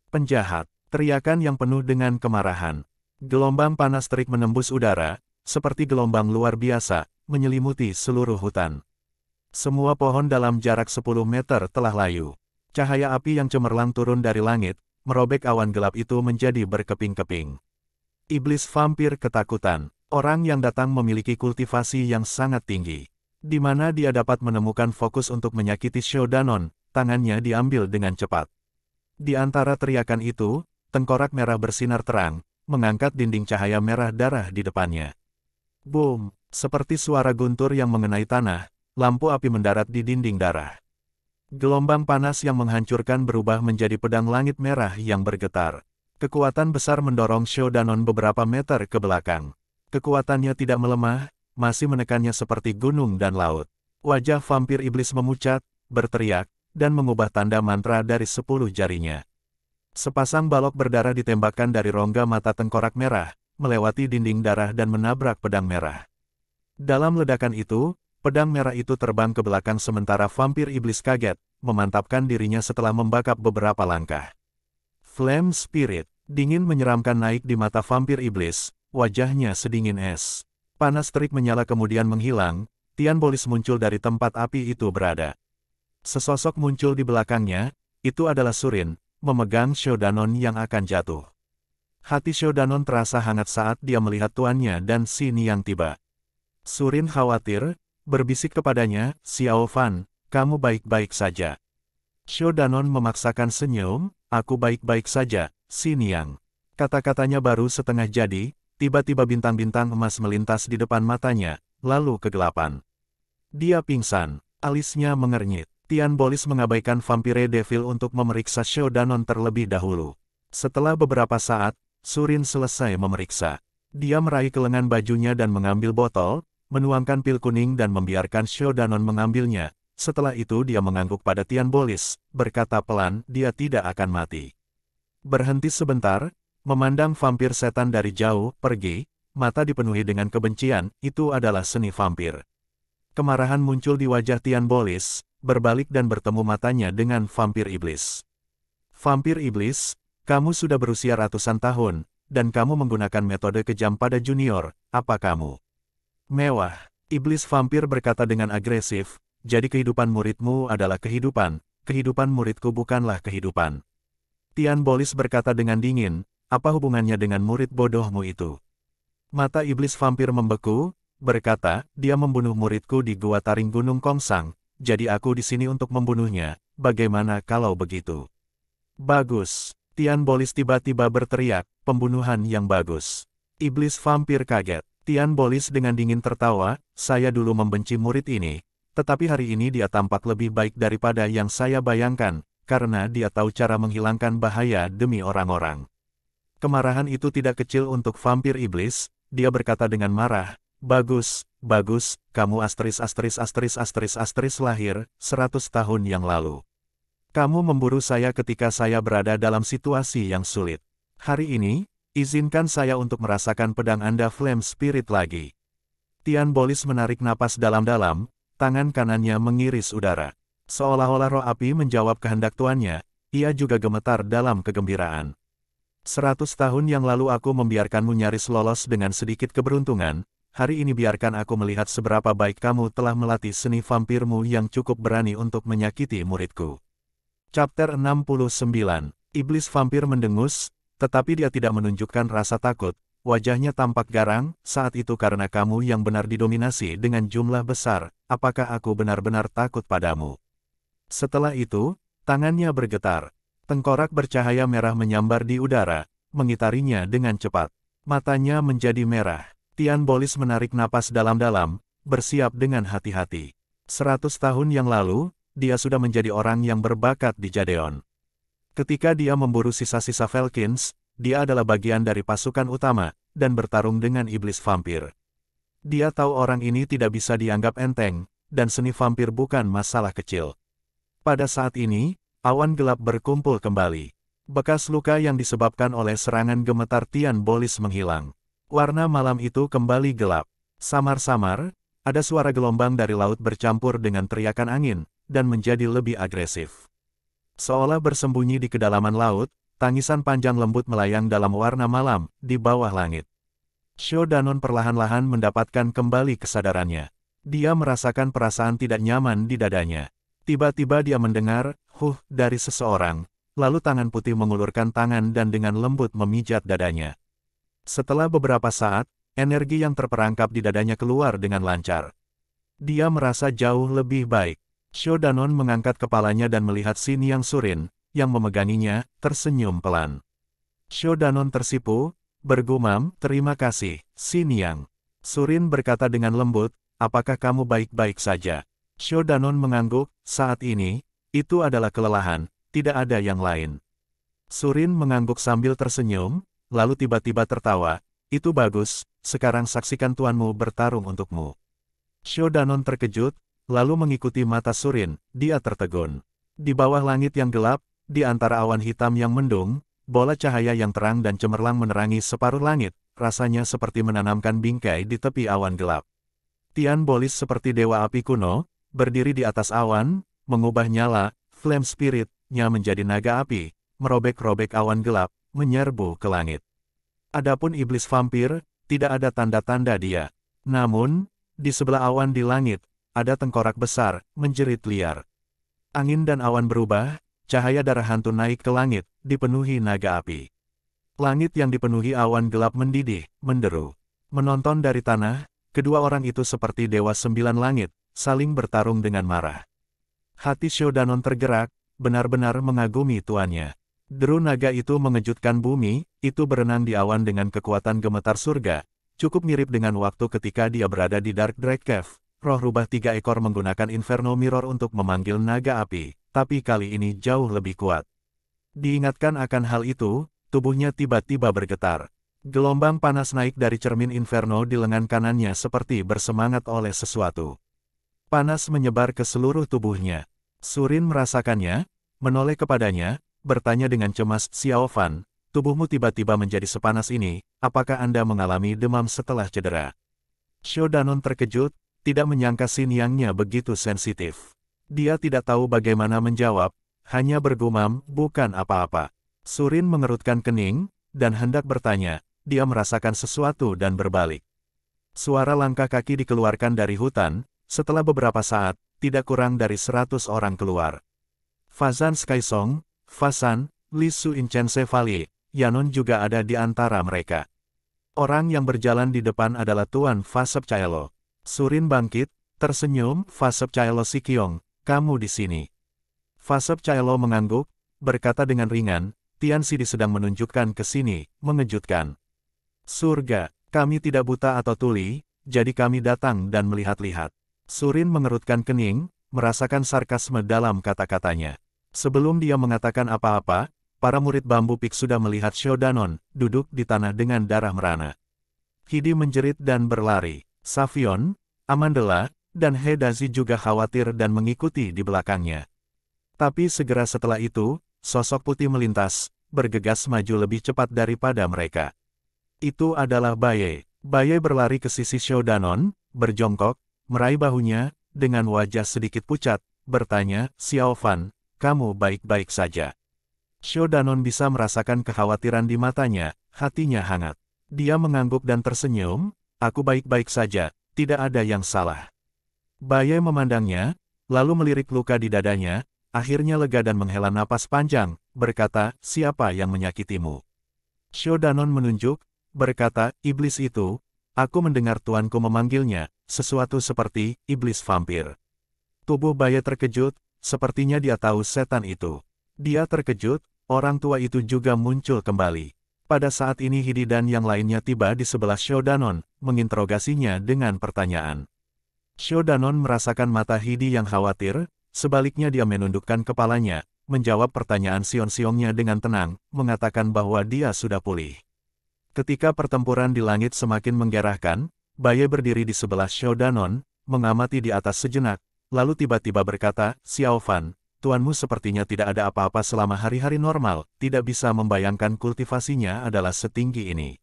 Penjahat, teriakan yang penuh dengan kemarahan. Gelombang panas terik menembus udara, seperti gelombang luar biasa, menyelimuti seluruh hutan. Semua pohon dalam jarak 10 meter telah layu. Cahaya api yang cemerlang turun dari langit, merobek awan gelap itu menjadi berkeping-keping. Iblis vampir ketakutan. Orang yang datang memiliki kultivasi yang sangat tinggi. Di mana dia dapat menemukan fokus untuk menyakiti Shodanon, tangannya diambil dengan cepat. Di antara teriakan itu, tengkorak merah bersinar terang, mengangkat dinding cahaya merah darah di depannya. Boom! Seperti suara guntur yang mengenai tanah, lampu api mendarat di dinding darah. Gelombang panas yang menghancurkan berubah menjadi pedang langit merah yang bergetar. Kekuatan besar mendorong Shodanon beberapa meter ke belakang. Kekuatannya tidak melemah, masih menekannya seperti gunung dan laut. Wajah vampir iblis memucat, berteriak, dan mengubah tanda mantra dari 10 jarinya. Sepasang balok berdarah ditembakkan dari rongga mata tengkorak merah, melewati dinding darah dan menabrak pedang merah. Dalam ledakan itu, pedang merah itu terbang ke belakang sementara vampir iblis kaget, memantapkan dirinya setelah membakap beberapa langkah. Flame Spirit, dingin menyeramkan naik di mata vampir iblis, wajahnya sedingin es. Panas terik menyala kemudian menghilang, Tian Bolis muncul dari tempat api itu berada. Sesosok muncul di belakangnya, itu adalah Surin, memegang Shodanon yang akan jatuh. Hati Shodanon terasa hangat saat dia melihat tuannya dan si Niang tiba. Surin khawatir, berbisik kepadanya, Xiao Fan, kamu baik-baik saja. Shodanon memaksakan senyum, aku baik-baik saja, si Niang. Kata-katanya baru setengah jadi, tiba-tiba bintang-bintang emas melintas di depan matanya, lalu kegelapan. Dia pingsan, alisnya mengernyit. Tian Bolis mengabaikan Vampire Devil untuk memeriksa Shodanon terlebih dahulu. Setelah beberapa saat, Surin selesai memeriksa. Dia meraih ke lengan bajunya dan mengambil botol, menuangkan pil kuning dan membiarkan Shodanon mengambilnya. Setelah itu dia mengangguk pada Tian Bolis, berkata pelan, dia tidak akan mati. Berhenti sebentar, memandang vampir setan dari jauh, pergi, mata dipenuhi dengan kebencian, itu adalah seni vampir. Kemarahan muncul di wajah Tian Bolis, berbalik dan bertemu matanya dengan vampir iblis. Vampir iblis, kamu sudah berusia ratusan tahun, dan kamu menggunakan metode kejam pada junior, apa kamu? Mewah, iblis vampir berkata dengan agresif, jadi kehidupan muridmu adalah kehidupan muridku bukanlah kehidupan. Tian Bolis berkata dengan dingin, apa hubungannya dengan murid bodohmu itu? Mata iblis vampir membeku, berkata, dia membunuh muridku di Gua Taring Gunung Kongsang, jadi aku di sini untuk membunuhnya, bagaimana kalau begitu? Bagus, Tian Bolis tiba-tiba berteriak, pembunuhan yang bagus. Iblis vampir kaget. Tian Bolis dengan dingin tertawa, saya dulu membenci murid ini, tetapi hari ini dia tampak lebih baik daripada yang saya bayangkan, karena dia tahu cara menghilangkan bahaya demi orang-orang. Kemarahan itu tidak kecil untuk vampir iblis, dia berkata dengan marah, bagus, kamu astris lahir, 100 tahun yang lalu. Kamu memburu saya ketika saya berada dalam situasi yang sulit. Hari ini, izinkan saya untuk merasakan pedang Anda Flame Spirit lagi. Tian Bolis menarik napas dalam-dalam, tangan kanannya mengiris udara. Seolah-olah roh api menjawab kehendak tuannya, ia juga gemetar dalam kegembiraan. 100 tahun yang lalu aku membiarkanmu nyaris lolos dengan sedikit keberuntungan, hari ini biarkan aku melihat seberapa baik kamu telah melatih seni vampirmu yang cukup berani untuk menyakiti muridku. Chapter 69, Iblis Vampir mendengus, tetapi dia tidak menunjukkan rasa takut, wajahnya tampak garang, saat itu karena kamu yang benar didominasi dengan jumlah besar, apakah aku benar-benar takut padamu? Setelah itu, tangannya bergetar, tengkorak bercahaya merah menyambar di udara, mengitarinya dengan cepat. Matanya menjadi merah, Tian Bolis menarik napas dalam-dalam, bersiap dengan hati-hati. 100 tahun yang lalu, dia sudah menjadi orang yang berbakat di Jadeon. Ketika dia memburu sisa-sisa Velkins, dia adalah bagian dari pasukan utama, dan bertarung dengan iblis vampir. Dia tahu orang ini tidak bisa dianggap enteng, dan seni vampir bukan masalah kecil. Pada saat ini, awan gelap berkumpul kembali. Bekas luka yang disebabkan oleh serangan gemetar Tian Bolis menghilang. Warna malam itu kembali gelap. Samar-samar, ada suara gelombang dari laut bercampur dengan teriakan angin, dan menjadi lebih agresif. Seolah bersembunyi di kedalaman laut, tangisan panjang lembut melayang dalam warna malam, di bawah langit. Shodanon perlahan-lahan mendapatkan kembali kesadarannya. Dia merasakan perasaan tidak nyaman di dadanya. Tiba-tiba dia mendengar, dari seseorang. Lalu tangan putih mengulurkan tangan dan dengan lembut memijat dadanya. Setelah beberapa saat, energi yang terperangkap di dadanya keluar dengan lancar. Dia merasa jauh lebih baik. Shodanon mengangkat kepalanya dan melihat Xin Yang Surin, yang memeganginya, tersenyum pelan. Shodanon tersipu, bergumam, "Terima kasih, Xin Yang." Surin berkata dengan lembut, "Apakah kamu baik-baik saja?" Shodanon mengangguk, "Saat ini, itu adalah kelelahan, tidak ada yang lain." Surin mengangguk sambil tersenyum, lalu tiba-tiba tertawa, "Itu bagus, sekarang saksikan tuanmu bertarung untukmu." Shodanon terkejut, lalu mengikuti mata Surin, dia tertegun. Di bawah langit yang gelap, di antara awan hitam yang mendung, bola cahaya yang terang dan cemerlang menerangi separuh langit, rasanya seperti menanamkan bingkai di tepi awan gelap. Tian Bolis seperti dewa api kuno, berdiri di atas awan, mengubah nyala, flame spirit-nya menjadi naga api, merobek-robek awan gelap, menyerbu ke langit. Adapun iblis vampir, tidak ada tanda-tanda dia. Namun, di sebelah awan di langit, ada tengkorak besar, menjerit liar. Angin dan awan berubah, cahaya darah hantu naik ke langit, dipenuhi naga api. Langit yang dipenuhi awan gelap mendidih, menderu. Menonton dari tanah, kedua orang itu seperti dewa 9 langit, saling bertarung dengan marah. Hati Shodanon tergerak, benar-benar mengagumi tuannya. Deru naga itu mengejutkan bumi, itu berenang di awan dengan kekuatan gemetar surga, cukup mirip dengan waktu ketika dia berada di Dark Drake Cave. Roh rubah 3 ekor menggunakan Inferno Mirror untuk memanggil naga api, tapi kali ini jauh lebih kuat. Diingatkan akan hal itu, tubuhnya tiba-tiba bergetar. Gelombang panas naik dari cermin Inferno di lengan kanannya seperti bersemangat oleh sesuatu. Panas menyebar ke seluruh tubuhnya. Surin merasakannya, menoleh kepadanya, bertanya dengan cemas, "Xiao Fan, tubuhmu tiba-tiba menjadi sepanas ini, apakah Anda mengalami demam setelah cedera?" Shodanon terkejut, tidak menyangka Xin Yang-nya begitu sensitif. Dia tidak tahu bagaimana menjawab, hanya bergumam, "Bukan apa-apa." Surin mengerutkan kening, dan hendak bertanya, dia merasakan sesuatu dan berbalik. Suara langkah kaki dikeluarkan dari hutan, setelah beberapa saat, tidak kurang dari 100 orang keluar. Fazan Skysong, Fasan, Li Su Inchen Chevalier, Yanon juga ada di antara mereka. Orang yang berjalan di depan adalah Tuan Fasep Caelo. Surin bangkit, tersenyum, "Fasep Caelo Sikyong, kamu di sini." Fasep Caelo mengangguk, berkata dengan ringan, "Tian Sidi sedang menunjukkan ke sini, mengejutkan." "Surga, kami tidak buta atau tuli, jadi kami datang dan melihat-lihat." Surin mengerutkan kening, merasakan sarkasme dalam kata-katanya. Sebelum dia mengatakan apa-apa, para murid bambu pik sudah melihat Shodanon, duduk di tanah dengan darah merana. Hidi menjerit dan berlari. Savion, Amandela, dan Hedazi juga khawatir dan mengikuti di belakangnya. Tapi segera setelah itu, sosok putih melintas, bergegas maju lebih cepat daripada mereka. Itu adalah Baye. Baye berlari ke sisi Shodanon, berjongkok, meraih bahunya, dengan wajah sedikit pucat, bertanya, "Xiao Fan, kamu baik-baik saja?" Shodanon bisa merasakan kekhawatiran di matanya, hatinya hangat. Dia mengangguk dan tersenyum, "Aku baik-baik saja, tidak ada yang salah." Baye memandangnya, lalu melirik luka di dadanya, akhirnya lega dan menghela napas panjang, berkata, "Siapa yang menyakitimu?" Shodanon menunjuk, berkata, "Iblis itu, aku mendengar tuanku memanggilnya, sesuatu seperti iblis vampir." Tubuh Baye terkejut, sepertinya dia tahu setan itu. Dia terkejut, orang tua itu juga muncul kembali. Pada saat ini Hidi dan yang lainnya tiba di sebelah Shodanon, menginterogasinya dengan pertanyaan. Shodanon merasakan mata Hidi yang khawatir, sebaliknya dia menundukkan kepalanya, menjawab pertanyaan Sion-Siongnya dengan tenang, mengatakan bahwa dia sudah pulih. Ketika pertempuran di langit semakin menggerahkan, Baye berdiri di sebelah Shodanon, mengamati di atas sejenak, lalu tiba-tiba berkata, "Xiao Fan, tuanmu sepertinya tidak ada apa-apa selama hari-hari normal, tidak bisa membayangkan kultivasinya adalah setinggi ini."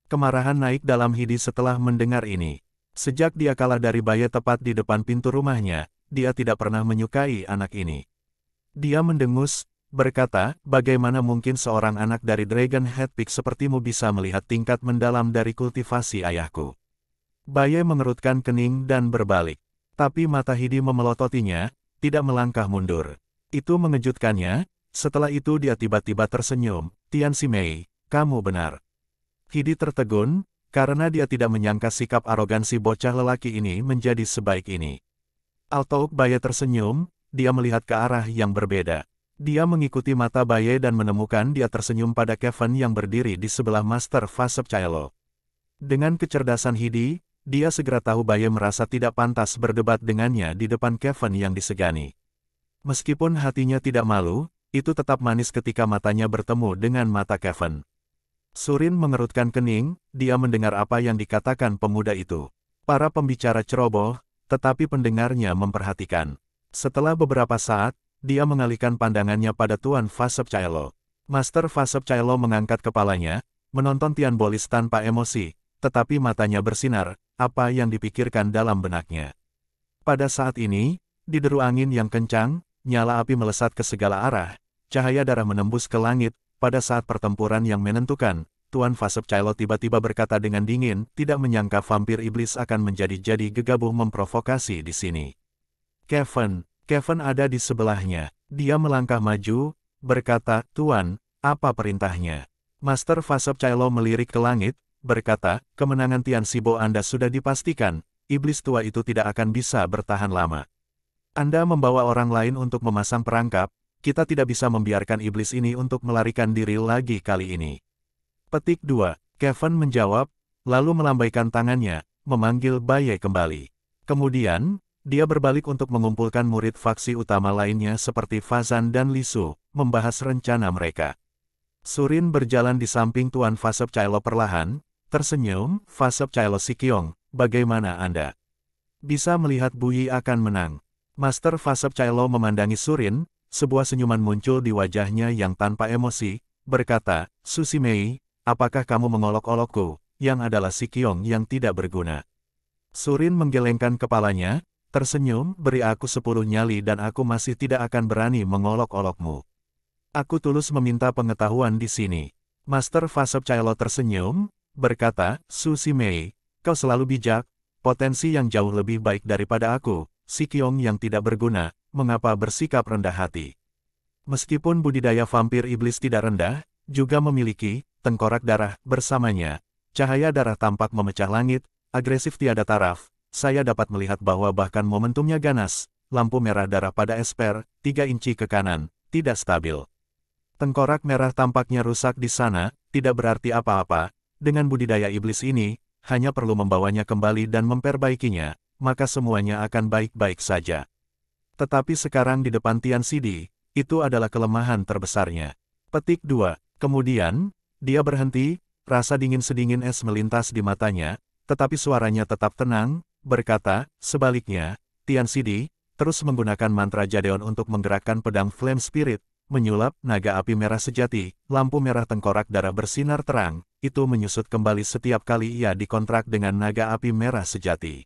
Kemarahan naik dalam Hidi setelah mendengar ini. Sejak dia kalah dari Baye tepat di depan pintu rumahnya, dia tidak pernah menyukai anak ini. Dia mendengus, berkata, "Bagaimana mungkin seorang anak dari Dragon Head Peak sepertimu bisa melihat tingkat mendalam dari kultivasi ayahku?" Baye mengerutkan kening dan berbalik. Tapi mata Hidi memelototinya, tidak melangkah mundur. Itu mengejutkannya, setelah itu dia tiba-tiba tersenyum. Tian Ximei, kamu benar. Hidi tertegun, karena dia tidak menyangka sikap arogansi bocah lelaki ini menjadi sebaik ini. Altouk Baye tersenyum, dia melihat ke arah yang berbeda. Dia mengikuti mata Baye dan menemukan dia tersenyum pada Kevin yang berdiri di sebelah Master Fasep Caelo. Dengan kecerdasan Hidi, dia segera tahu Baye merasa tidak pantas berdebat dengannya di depan Kevin yang disegani. Meskipun hatinya tidak malu, itu tetap manis ketika matanya bertemu dengan mata Kevin. Surin mengerutkan kening, dia mendengar apa yang dikatakan pemuda itu. Para pembicara ceroboh, tetapi pendengarnya memperhatikan. Setelah beberapa saat, dia mengalihkan pandangannya pada Tuan Fasep Caelo. Master Fasep Caelo mengangkat kepalanya, menonton Tian Bolis tanpa emosi, tetapi matanya bersinar, apa yang dipikirkan dalam benaknya. Pada saat ini, di deru angin yang kencang, nyala api melesat ke segala arah, cahaya darah menembus ke langit. Pada saat pertempuran yang menentukan, Tuan Fasep Caelo tiba-tiba berkata dengan dingin, tidak menyangka vampir iblis akan menjadi-jadi gegabah memprovokasi di sini. Kevin ada di sebelahnya. Dia melangkah maju, berkata, Tuan, apa perintahnya? Master Fasep Caelo melirik ke langit, berkata, kemenangan Tian Sibo Anda sudah dipastikan, iblis tua itu tidak akan bisa bertahan lama. Anda membawa orang lain untuk memasang perangkap, kita tidak bisa membiarkan iblis ini untuk melarikan diri lagi kali ini. Petik 2. Kevin menjawab, lalu melambaikan tangannya, memanggil Baye kembali. Kemudian, dia berbalik untuk mengumpulkan murid faksi utama lainnya seperti Fazan dan Lisu, membahas rencana mereka. Surin berjalan di samping Tuan Fasep Caelo perlahan, tersenyum, Fasep Caelo Sikiong, bagaimana Anda? Bisa melihat Buyi akan menang. Master Fasep Caelo memandangi Surin, sebuah senyuman muncul di wajahnya yang tanpa emosi, berkata, Susimei, apakah kamu mengolok-olokku, yang adalah Sikiong yang tidak berguna? Surin menggelengkan kepalanya, tersenyum, beri aku 10 nyali dan aku masih tidak akan berani mengolok-olokmu. Aku tulus meminta pengetahuan di sini. Master Fasep Caelo tersenyum, berkata, Susimei, kau selalu bijak, potensi yang jauh lebih baik daripada aku, Sikiong yang tidak berguna, mengapa bersikap rendah hati? Meskipun budidaya vampir iblis tidak rendah, juga memiliki tengkorak darah bersamanya. Cahaya darah tampak memecah langit, agresif tiada taraf. Saya dapat melihat bahwa bahkan momentumnya ganas, lampu merah darah pada esper, 3 inci ke kanan, tidak stabil. Tengkorak merah tampaknya rusak di sana, tidak berarti apa-apa. Dengan budidaya iblis ini, hanya perlu membawanya kembali dan memperbaikinya, maka semuanya akan baik-baik saja. Tetapi sekarang di depan Tian Sidi, itu adalah kelemahan terbesarnya. Petik 2. Kemudian, dia berhenti, rasa dingin sedingin es melintas di matanya, tetapi suaranya tetap tenang, berkata, sebaliknya, Tian Sidi, terus menggunakan mantra Jadeon untuk menggerakkan pedang Flame Spirit, menyulap naga api merah sejati, lampu merah tengkorak darah bersinar terang, itu menyusut kembali setiap kali ia dikontrak dengan naga api merah sejati.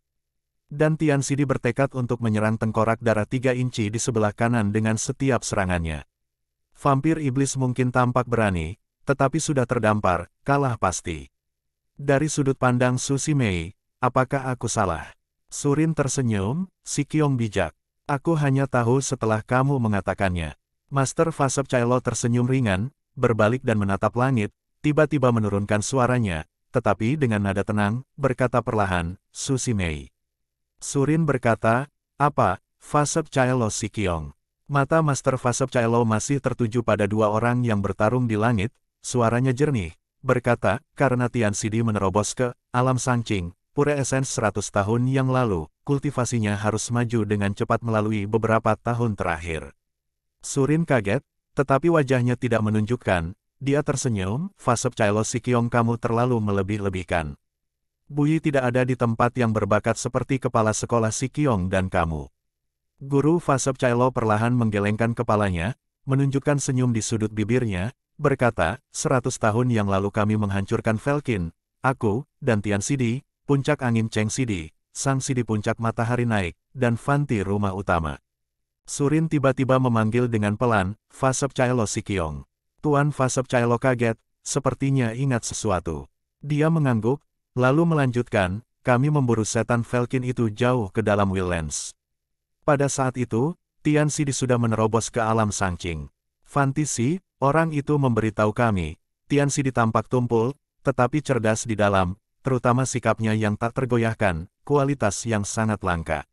Dan Tian Sidi bertekad untuk menyerang tengkorak darah 3 inci di sebelah kanan dengan setiap serangannya. Vampir iblis mungkin tampak berani, tetapi sudah terdampar, kalah pasti. Dari sudut pandang Susimei, apakah aku salah? Surin tersenyum, Sikiong bijak. Aku hanya tahu setelah kamu mengatakannya. Master Fasep Caelo tersenyum ringan, berbalik dan menatap langit, tiba-tiba menurunkan suaranya, tetapi dengan nada tenang, berkata perlahan, Susimei. Surin berkata, apa, Fasep Caelo Sikiong? Mata Master Fasep Caelo masih tertuju pada 2 orang yang bertarung di langit, suaranya jernih, berkata, karena Tian Sidi menerobos ke alam Sangqing, pura esens 100 tahun yang lalu, kultivasinya harus maju dengan cepat melalui beberapa tahun terakhir. Surin kaget, tetapi wajahnya tidak menunjukkan, dia tersenyum, Fasep Caelo Sikiong kamu terlalu melebih-lebihkan. Buyi tidak ada di tempat yang berbakat seperti kepala sekolah Sikiong dan kamu. Guru Fasep Caelo perlahan menggelengkan kepalanya, menunjukkan senyum di sudut bibirnya, berkata, 100 tahun yang lalu kami menghancurkan Velkin, aku, dan Tian Sidi, puncak angin Cheng Sidi, Sang Sidi puncak matahari naik, dan Fanti rumah utama. Surin tiba-tiba memanggil dengan pelan, Fasep Caelo Sikiong. Tuan Fasep Caelo kaget, sepertinya ingat sesuatu. Dia mengangguk, lalu melanjutkan, kami memburu setan Velkin itu jauh ke dalam Wildlands. Pada saat itu, Tian Xidi sudah menerobos ke alam Sangqing. Fantisi, orang itu memberitahu kami, Tian Xidi tampak tumpul, tetapi cerdas di dalam, terutama sikapnya yang tak tergoyahkan, kualitas yang sangat langka.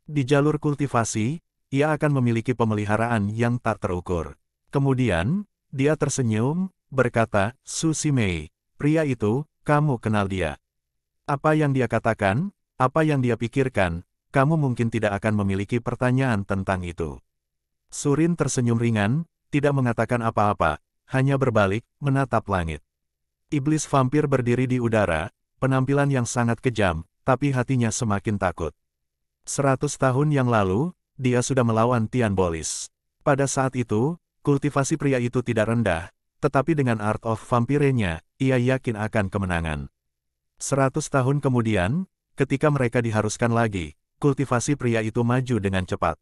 Di jalur kultivasi, ia akan memiliki pemeliharaan yang tak terukur. Kemudian, dia tersenyum, berkata, Su Ximei, pria itu, kamu kenal dia. Apa yang dia katakan, apa yang dia pikirkan, kamu mungkin tidak akan memiliki pertanyaan tentang itu. Surin tersenyum ringan, tidak mengatakan apa-apa, hanya berbalik, menatap langit. Iblis vampir berdiri di udara, penampilan yang sangat kejam, tapi hatinya semakin takut. 100 tahun yang lalu, dia sudah melawan Tian Bolis. Pada saat itu, kultivasi pria itu tidak rendah, tetapi dengan Art of Vampire-nya, ia yakin akan kemenangan. 100 tahun kemudian, ketika mereka diharuskan lagi, kultivasi pria itu maju dengan cepat.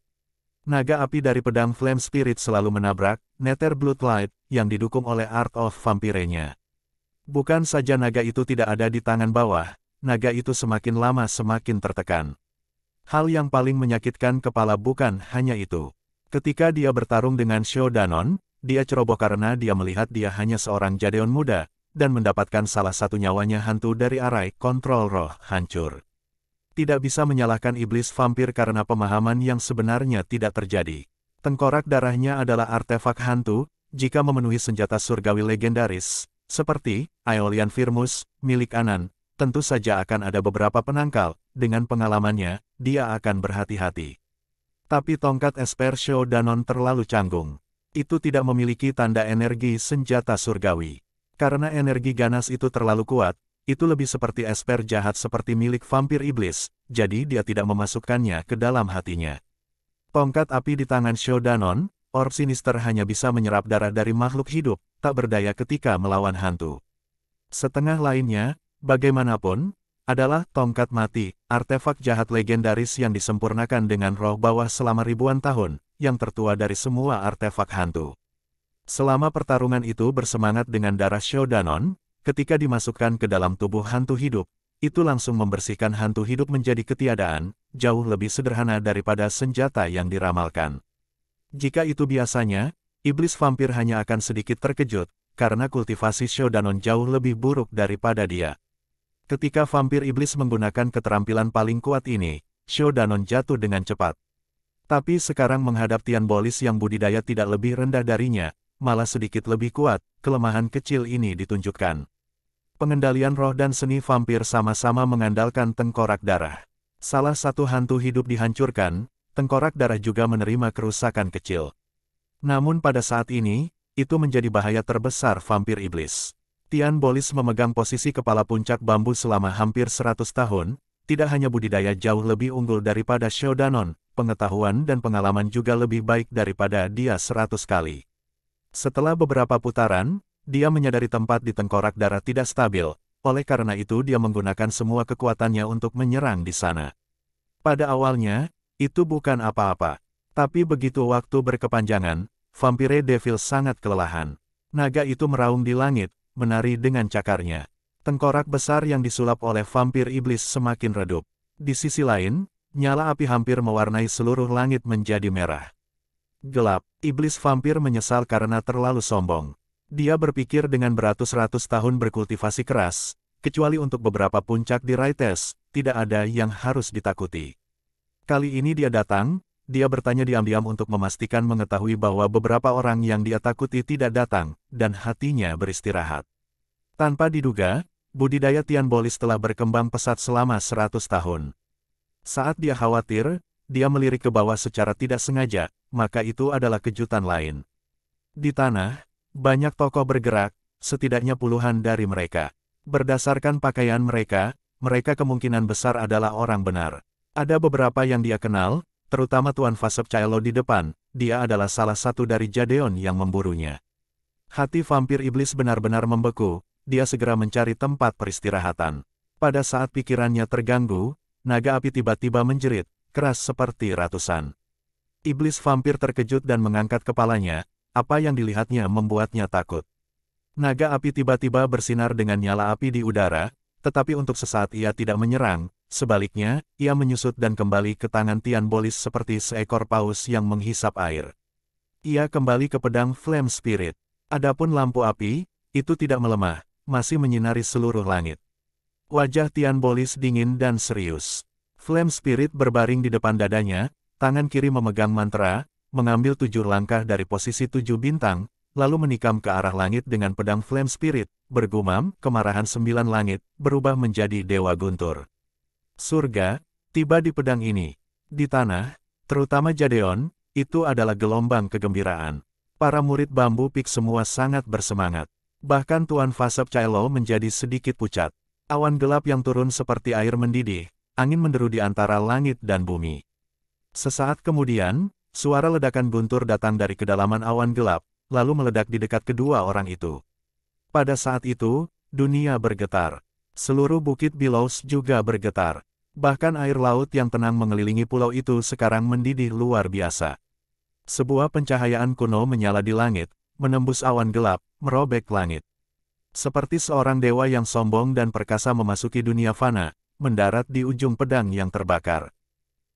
Naga api dari pedang Flame Spirit selalu menabrak Nether Bloodlight yang didukung oleh Art of Vampire-nya. Bukan saja naga itu tidak ada di tangan bawah, naga itu semakin lama semakin tertekan. Hal yang paling menyakitkan kepala bukan hanya itu. Ketika dia bertarung dengan Shou Danon, dia ceroboh karena dia melihat dia hanya seorang Jadeon muda, dan mendapatkan salah satu nyawanya hantu dari arai kontrol roh hancur. Tidak bisa menyalahkan iblis vampir karena pemahaman yang sebenarnya tidak terjadi. Tengkorak darahnya adalah artefak hantu, jika memenuhi senjata surgawi legendaris, seperti Aeolian Firmus, milik Anan, tentu saja akan ada beberapa penangkal, dengan pengalamannya, dia akan berhati-hati. Tapi tongkat Esper Shou Danon terlalu canggung. Itu tidak memiliki tanda energi senjata surgawi. Karena energi ganas itu terlalu kuat, itu lebih seperti esper jahat seperti milik vampir iblis, jadi dia tidak memasukkannya ke dalam hatinya. Tongkat api di tangan Shou Danon, orb sinister hanya bisa menyerap darah dari makhluk hidup, tak berdaya ketika melawan hantu. Setengah lainnya, bagaimanapun, adalah tongkat mati, artefak jahat legendaris yang disempurnakan dengan roh bawah selama ribuan tahun, yang tertua dari semua artefak hantu. Selama pertarungan itu bersemangat dengan darah Shou Danon, ketika dimasukkan ke dalam tubuh hantu hidup, itu langsung membersihkan hantu hidup menjadi ketiadaan, jauh lebih sederhana daripada senjata yang diramalkan. Jika itu biasanya, iblis vampir hanya akan sedikit terkejut, karena kultivasi Shou Danon jauh lebih buruk daripada dia. Ketika vampir iblis menggunakan keterampilan paling kuat ini, Shou Danon jatuh dengan cepat. Tapi sekarang menghadap Tian Bolis yang budidaya tidak lebih rendah darinya, malah sedikit lebih kuat, kelemahan kecil ini ditunjukkan. Pengendalian roh dan seni vampir sama-sama mengandalkan tengkorak darah. Salah satu hantu hidup dihancurkan, tengkorak darah juga menerima kerusakan kecil. Namun pada saat ini, itu menjadi bahaya terbesar vampir iblis. Tian Bolis memegang posisi kepala puncak bambu selama hampir 100 tahun, tidak hanya budidaya jauh lebih unggul daripada Shou Danon, pengetahuan dan pengalaman juga lebih baik daripada dia 100 kali. Setelah beberapa putaran, dia menyadari tempat di tengkorak darah tidak stabil, oleh karena itu dia menggunakan semua kekuatannya untuk menyerang di sana. Pada awalnya, itu bukan apa-apa. Tapi begitu waktu berkepanjangan, Vampire Devil sangat kelelahan. Naga itu meraung di langit, menari dengan cakarnya. Tengkorak besar yang disulap oleh vampir iblis semakin redup. Di sisi lain, nyala api hampir mewarnai seluruh langit menjadi merah. Gelap, iblis vampir menyesal karena terlalu sombong. Dia berpikir dengan beratus-ratus tahun berkultivasi keras, kecuali untuk beberapa puncak di Raites, tidak ada yang harus ditakuti. Kali ini dia datang, dia bertanya diam-diam untuk memastikan mengetahui bahwa beberapa orang yang dia takuti tidak datang, dan hatinya beristirahat. Tanpa diduga, budidaya Tian Bolis telah berkembang pesat selama 100 tahun. Saat dia khawatir, dia melirik ke bawah secara tidak sengaja, maka itu adalah kejutan lain. Di tanah, banyak tokoh bergerak, setidaknya puluhan dari mereka. Berdasarkan pakaian mereka, mereka kemungkinan besar adalah orang benar. Ada beberapa yang dia kenal, terutama Tuan Vasep Caelo di depan, dia adalah salah satu dari Jadeon yang memburunya. Hati vampir iblis benar-benar membeku, dia segera mencari tempat peristirahatan. Pada saat pikirannya terganggu, naga api tiba-tiba menjerit, keras seperti ratusan. Iblis vampir terkejut dan mengangkat kepalanya, apa yang dilihatnya membuatnya takut. Naga api tiba-tiba bersinar dengan nyala api di udara, tetapi untuk sesaat ia tidak menyerang, sebaliknya, ia menyusut dan kembali ke tangan Tian Bolis seperti seekor paus yang menghisap air. Ia kembali ke pedang Flame Spirit. Adapun lampu api, itu tidak melemah, masih menyinari seluruh langit. Wajah Tian Bolis dingin dan serius. Flame Spirit berbaring di depan dadanya, tangan kiri memegang mantra, mengambil 7 langkah dari posisi 7 bintang, lalu menikam ke arah langit dengan pedang Flame Spirit, bergumam, kemarahan 9 langit, berubah menjadi Dewa Guntur. Surga, tiba di pedang ini. Di tanah, terutama Jadeon, itu adalah gelombang kegembiraan. Para murid Bambu Peak semua sangat bersemangat. Bahkan Tuan Fasep Cailo menjadi sedikit pucat. Awan gelap yang turun seperti air mendidih, angin menderu di antara langit dan bumi. Sesaat kemudian, suara ledakan guntur datang dari kedalaman awan gelap, lalu meledak di dekat kedua orang itu. Pada saat itu, dunia bergetar. Seluruh bukit Billows juga bergetar. Bahkan air laut yang tenang mengelilingi pulau itu sekarang mendidih luar biasa. Sebuah pencahayaan kuno menyala di langit, menembus awan gelap, merobek langit. Seperti seorang dewa yang sombong dan perkasa memasuki dunia fana, mendarat di ujung pedang yang terbakar.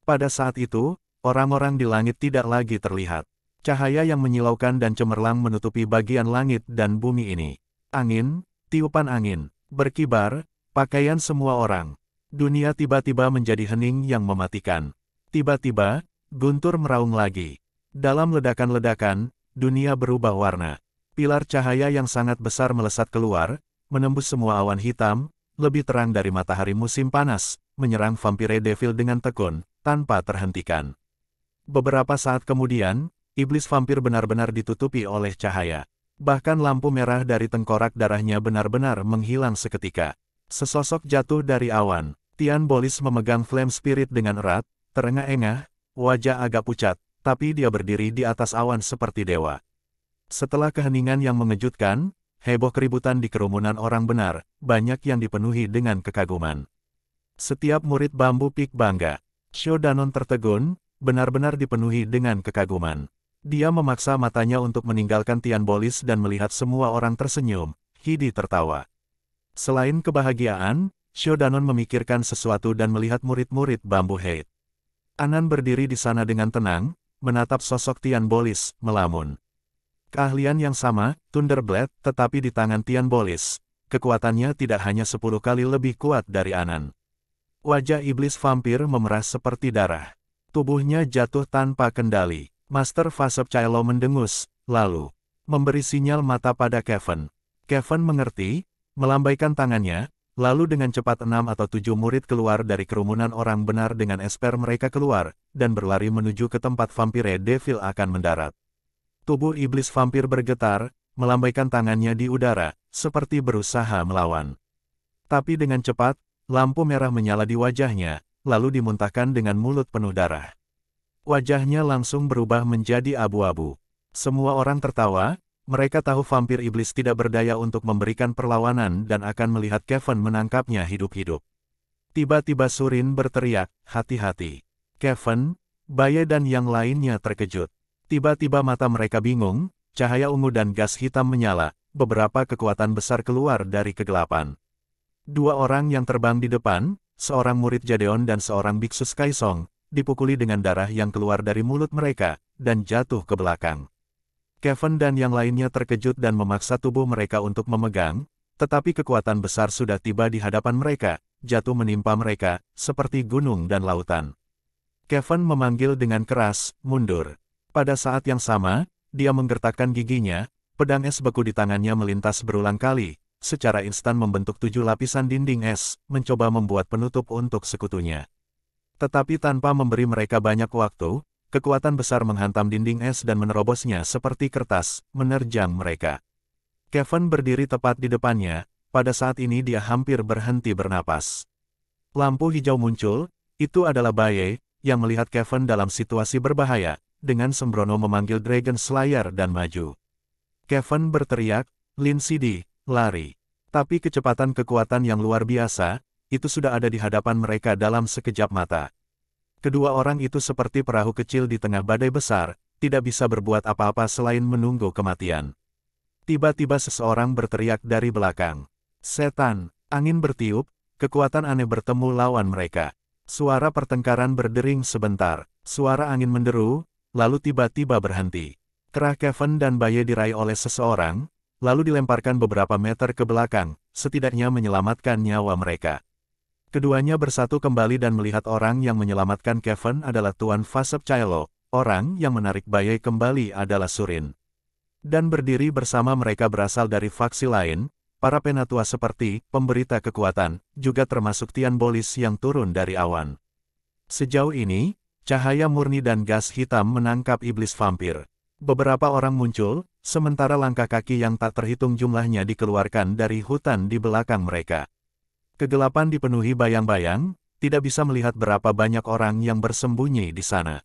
Pada saat itu, orang-orang di langit tidak lagi terlihat. Cahaya yang menyilaukan dan cemerlang menutupi bagian langit dan bumi ini. Angin, tiupan angin, berkibar, pakaian semua orang. Dunia tiba-tiba menjadi hening yang mematikan. Tiba-tiba, guntur meraung lagi. Dalam ledakan-ledakan, dunia berubah warna. Pilar cahaya yang sangat besar melesat keluar, menembus semua awan hitam, lebih terang dari matahari musim panas, menyerang Vampire Devil dengan tekun, tanpa terhentikan. Beberapa saat kemudian, iblis vampir benar-benar ditutupi oleh cahaya. Bahkan lampu merah dari tengkorak darahnya benar-benar menghilang seketika. Sesosok jatuh dari awan. Tian Bolis memegang Flame Spirit dengan erat, terengah-engah, wajah agak pucat, tapi dia berdiri di atas awan seperti dewa. Setelah keheningan yang mengejutkan, heboh keributan di kerumunan orang benar, banyak yang dipenuhi dengan kekaguman. Setiap murid Bambu Peak bangga. Shodanon tertegun, benar-benar dipenuhi dengan kekaguman. Dia memaksa matanya untuk meninggalkan Tian Bolis dan melihat semua orang tersenyum. Hidi tertawa. Selain kebahagiaan, Shodanon memikirkan sesuatu dan melihat murid-murid Bambu Hate. Anan berdiri di sana dengan tenang, menatap sosok Tian Bolis, melamun. Keahlian yang sama, Thunderblade, tetapi di tangan Tian Bolis. Kekuatannya tidak hanya 10 kali lebih kuat dari Anan. Wajah iblis vampir memerah seperti darah. Tubuhnya jatuh tanpa kendali. Master Fasep Cailo mendengus, lalu memberi sinyal mata pada Kevin. Kevin mengerti, melambaikan tangannya, lalu dengan cepat 6 atau 7 murid keluar dari kerumunan orang benar dengan esper mereka keluar, dan berlari menuju ke tempat Vampire Devil akan mendarat. Tubuh iblis vampir bergetar, melambaikan tangannya di udara, seperti berusaha melawan. Tapi dengan cepat, lampu merah menyala di wajahnya, lalu dimuntahkan dengan mulut penuh darah. Wajahnya langsung berubah menjadi abu-abu. Semua orang tertawa, mereka tahu vampir iblis tidak berdaya untuk memberikan perlawanan dan akan melihat Kevin menangkapnya hidup-hidup. Tiba-tiba Surin berteriak, hati-hati. Kevin, Baye dan yang lainnya terkejut. Tiba-tiba mata mereka bingung, cahaya ungu dan gas hitam menyala, beberapa kekuatan besar keluar dari kegelapan. 2 orang yang terbang di depan, seorang murid Jadeon dan seorang biksu Kaisong, dipukuli dengan darah yang keluar dari mulut mereka, dan jatuh ke belakang. Kevin dan yang lainnya terkejut dan memaksa tubuh mereka untuk memegang, tetapi kekuatan besar sudah tiba di hadapan mereka, jatuh menimpa mereka, seperti gunung dan lautan. Kevin memanggil dengan keras, mundur. Pada saat yang sama, dia menggertakkan giginya, pedang es beku di tangannya melintas berulang kali, secara instan membentuk 7 lapisan dinding es, mencoba membuat penutup untuk sekutunya. Tetapi tanpa memberi mereka banyak waktu, kekuatan besar menghantam dinding es dan menerobosnya seperti kertas, menerjang mereka. Kevin berdiri tepat di depannya, pada saat ini dia hampir berhenti bernapas. Lampu hijau muncul, itu adalah Baye, yang melihat Kevin dalam situasi berbahaya, dengan sembrono memanggil Dragon Slayer dan maju. Kevin berteriak, Lin Sidi, lari. Tapi kecepatan kekuatan yang luar biasa, itu sudah ada di hadapan mereka dalam sekejap mata. Kedua orang itu seperti perahu kecil di tengah badai besar, tidak bisa berbuat apa-apa selain menunggu kematian. Tiba-tiba seseorang berteriak dari belakang. Setan, angin bertiup, kekuatan aneh bertemu lawan mereka. Suara pertengkaran berdering sebentar, suara angin menderu, lalu tiba-tiba berhenti. Kerah Kevin dan Baye diraih oleh seseorang, lalu dilemparkan beberapa meter ke belakang, setidaknya menyelamatkan nyawa mereka. Keduanya bersatu kembali dan melihat orang yang menyelamatkan Kevin adalah Tuan Fasepcaelo, orang yang menarik Baye kembali adalah Surin. Dan berdiri bersama mereka berasal dari faksi lain, para penatua seperti pemberita kekuatan, juga termasuk Tian Bolis yang turun dari awan. Sejauh ini, cahaya murni dan gas hitam menangkap iblis vampir. Beberapa orang muncul, sementara langkah kaki yang tak terhitung jumlahnya dikeluarkan dari hutan di belakang mereka. Kegelapan dipenuhi bayang-bayang, tidak bisa melihat berapa banyak orang yang bersembunyi di sana.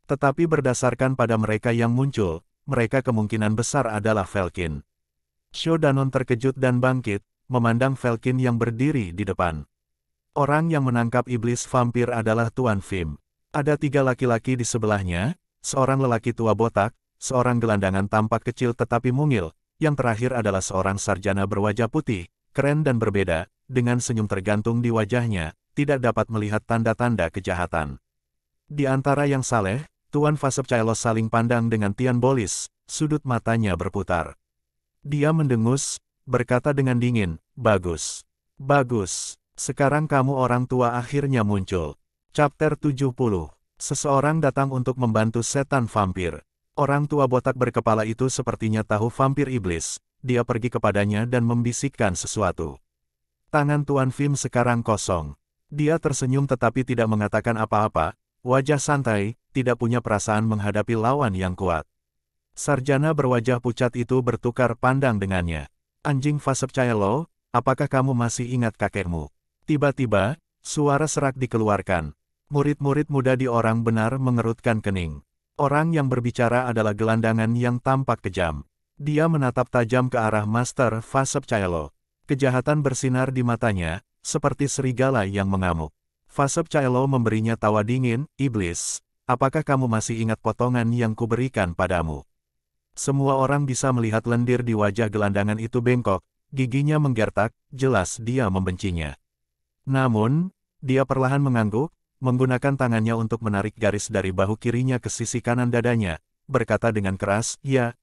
Tetapi berdasarkan pada mereka yang muncul, mereka kemungkinan besar adalah Felkin. Shodanon terkejut dan bangkit, memandang Felkin yang berdiri di depan. Orang yang menangkap iblis vampir adalah Tuan Fim. Ada 3 laki-laki di sebelahnya, seorang lelaki tua botak, seorang gelandangan tampak kecil tetapi mungil, yang terakhir adalah seorang sarjana berwajah putih, keren dan berbeda, dengan senyum tergantung di wajahnya, tidak dapat melihat tanda-tanda kejahatan. Di antara yang saleh, Tuan Fasepcaelo saling pandang dengan Tian Bolis, sudut matanya berputar. Dia mendengus, berkata dengan dingin, "Bagus. Bagus. Sekarang kamu orang tua akhirnya muncul." Chapter 70. Seseorang datang untuk membantu setan vampir. Orang tua botak berkepala itu sepertinya tahu vampir iblis. Dia pergi kepadanya dan membisikkan sesuatu. Tangan Tuan Fim sekarang kosong. Dia tersenyum tetapi tidak mengatakan apa-apa, wajah santai, tidak punya perasaan menghadapi lawan yang kuat. Sarjana berwajah pucat itu bertukar pandang dengannya. "Anjing Fasepcaelo, apakah kamu masih ingat kakekmu?" Tiba-tiba, suara serak dikeluarkan. Murid-murid muda di orang benar mengerutkan kening. Orang yang berbicara adalah gelandangan yang tampak kejam. Dia menatap tajam ke arah Master Fasepcaelo. Kejahatan bersinar di matanya, seperti serigala yang mengamuk. Fasepcaelo memberinya tawa dingin, "Iblis, apakah kamu masih ingat potongan yang kuberikan padamu?" Semua orang bisa melihat lendir di wajah gelandangan itu bengkok, giginya menggertak, jelas dia membencinya. Namun, dia perlahan mengangguk, menggunakan tangannya untuk menarik garis dari bahu kirinya ke sisi kanan dadanya, berkata dengan keras, ya,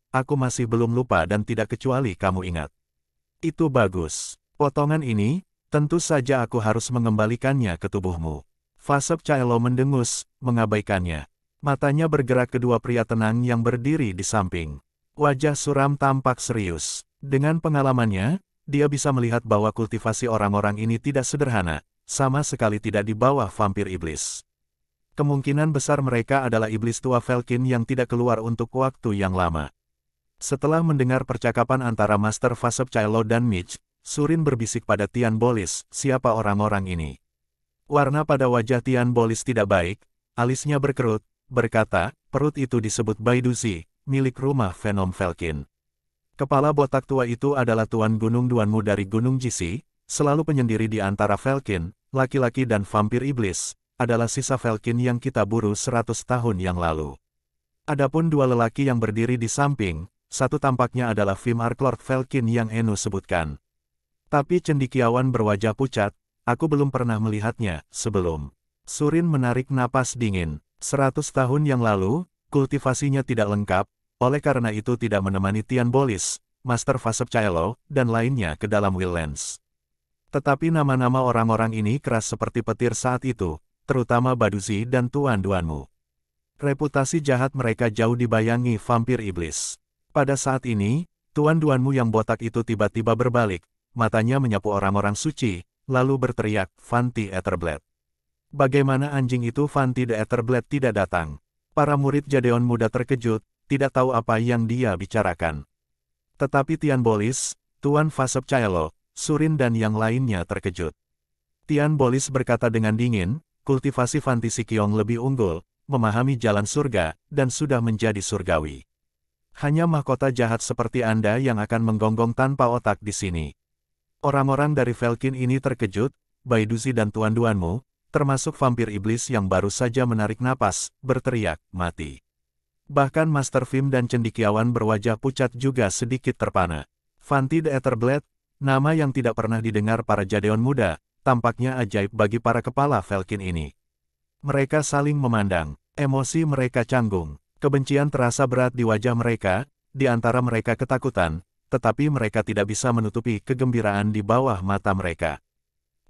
aku masih belum lupa dan tidak kecuali kamu ingat." "Itu bagus. Potongan ini, tentu saja aku harus mengembalikannya ke tubuhmu." Fasepcaelo mendengus, mengabaikannya. Matanya bergerak kedua pria tenang yang berdiri di samping. Wajah suram tampak serius. Dengan pengalamannya, dia bisa melihat bahwa kultivasi orang-orang ini tidak sederhana, sama sekali tidak di bawah vampir iblis. Kemungkinan besar mereka adalah iblis tua Felkin yang tidak keluar untuk waktu yang lama. Setelah mendengar percakapan antara Master Fasepcaelo dan Mitch, Surin berbisik pada Tian Bolis, "Siapa orang-orang ini?" Warna pada wajah Tian Bolis tidak baik, alisnya berkerut, berkata, "Perut itu disebut Baiduzi, milik rumah Venom Felkin." Kepala botak tua itu adalah Tuan Gunung Duanmu dari Gunung Jisi, selalu penyendiri di antara Felkin, laki-laki dan vampir iblis, adalah sisa Felkin yang kita buru 100 tahun yang lalu. Adapun 2 lelaki yang berdiri di samping, satu tampaknya adalah Fim Arklord Felkin yang Enu sebutkan. Tapi cendikiawan berwajah pucat, aku belum pernah melihatnya sebelum. Surin menarik napas dingin. 100 tahun yang lalu, kultivasinya tidak lengkap, oleh karena itu tidak menemani Tian Bolis, Master Fasepcaelo, dan lainnya ke dalam Wildlands. Tetapi nama-nama orang-orang ini keras seperti petir saat itu, terutama Baduzi dan Tuan Duanmu. Reputasi jahat mereka jauh dibayangi vampir iblis. Pada saat ini, Tuan Duanmu yang botak itu tiba-tiba berbalik, matanya menyapu orang-orang suci, lalu berteriak, "Fanti Etherblade. Bagaimana anjing itu Fanti the Etherblade tidak datang?" Para murid Jadeon muda terkejut, tidak tahu apa yang dia bicarakan. Tetapi Tian Bolis, Tuan Fasepcaelo, Surin dan yang lainnya terkejut. Tian Bolis berkata dengan dingin, "Kultivasi Fanti Sikiong lebih unggul, memahami jalan surga, dan sudah menjadi surgawi. Hanya mahkota jahat seperti Anda yang akan menggonggong tanpa otak di sini." Orang-orang dari Felkin ini terkejut, Baiduzi dan Tuan Duanmu, termasuk vampir iblis yang baru saja menarik napas, berteriak, "Mati." Bahkan Master Fim dan cendikiawan berwajah pucat juga sedikit terpana. "Fanti the Etherblade, Nama yang tidak pernah didengar para Jadeon muda, tampaknya ajaib bagi para kepala Falcon ini. Mereka saling memandang, emosi mereka canggung, kebencian terasa berat di wajah mereka, di antara mereka ketakutan, tetapi mereka tidak bisa menutupi kegembiraan di bawah mata mereka.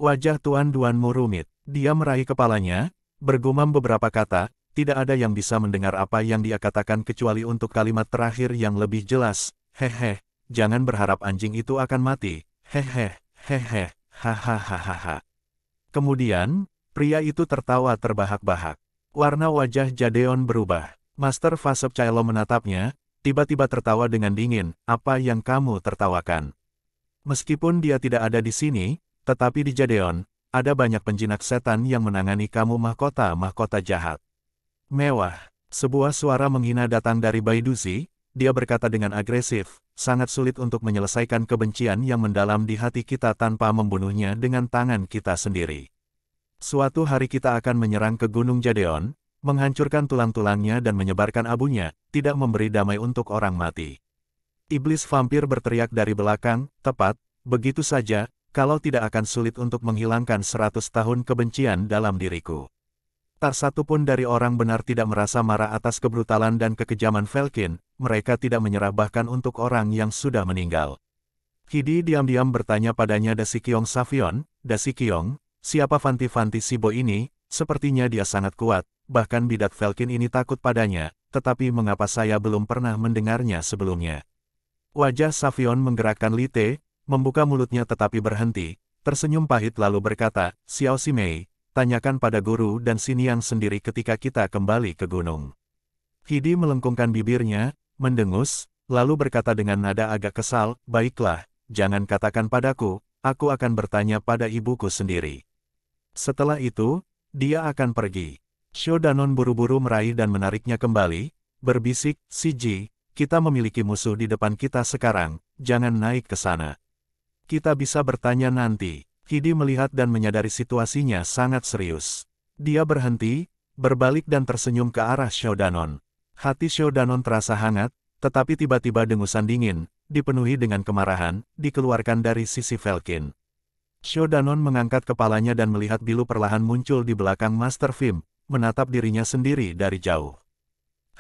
Wajah Tuan Duanmu rumit, dia meraih kepalanya, bergumam beberapa kata, tidak ada yang bisa mendengar apa yang dia katakan kecuali untuk kalimat terakhir yang lebih jelas, hehe, jangan berharap anjing itu akan mati, hehe, hehe, hahaha. Kemudian, pria itu tertawa terbahak-bahak. Warna wajah Jadeon berubah. Master Vasepcaelo menatapnya, tiba-tiba tertawa dengan dingin, apa yang kamu tertawakan? Meskipun dia tidak ada di sini, tetapi di Jadeon, ada banyak penjinak setan yang menangani kamu mahkota-mahkota jahat. Mewah, sebuah suara menghina datang dari Baiduzi, dia berkata dengan agresif, sangat sulit untuk menyelesaikan kebencian yang mendalam di hati kita tanpa membunuhnya dengan tangan kita sendiri. Suatu hari kita akan menyerang ke Gunung Jadeon, menghancurkan tulang-tulangnya dan menyebarkan abunya, tidak memberi damai untuk orang mati. Iblis vampir berteriak dari belakang, tepat, begitu saja, kalau tidak akan sulit untuk menghilangkan 100 tahun kebencian dalam diriku. Tak satu pun dari orang benar tidak merasa marah atas kebrutalan dan kekejaman Falcon, mereka tidak menyerah bahkan untuk orang yang sudah meninggal. Hidi diam-diam bertanya padanya Dasikyong Savion, Dasikyong, siapa Fanti-Fanti Sibo ini? Sepertinya dia sangat kuat, bahkan bidat Falcon ini takut padanya, tetapi mengapa saya belum pernah mendengarnya sebelumnya? Wajah Savion menggerakkan lite, membuka mulutnya tetapi berhenti, tersenyum pahit lalu berkata, Xiao Simei, tanyakan pada guru dan Xiniang sendiri ketika kita kembali ke gunung. Hidi melengkungkan bibirnya, mendengus, lalu berkata dengan nada agak kesal, baiklah, jangan katakan padaku, aku akan bertanya pada ibuku sendiri. Setelah itu, dia akan pergi. Shodanon buru-buru meraih dan menariknya kembali, berbisik, Shiji, kita memiliki musuh di depan kita sekarang, jangan naik ke sana. Kita bisa bertanya nanti. Hidi melihat dan menyadari situasinya sangat serius. Dia berhenti, berbalik dan tersenyum ke arah Shodanon. Hati Shodanon terasa hangat, tetapi tiba-tiba dengusan dingin, dipenuhi dengan kemarahan, dikeluarkan dari sisi Falcon. Shodanon mengangkat kepalanya dan melihat Bilu perlahan muncul di belakang Master Vim, menatap dirinya sendiri dari jauh.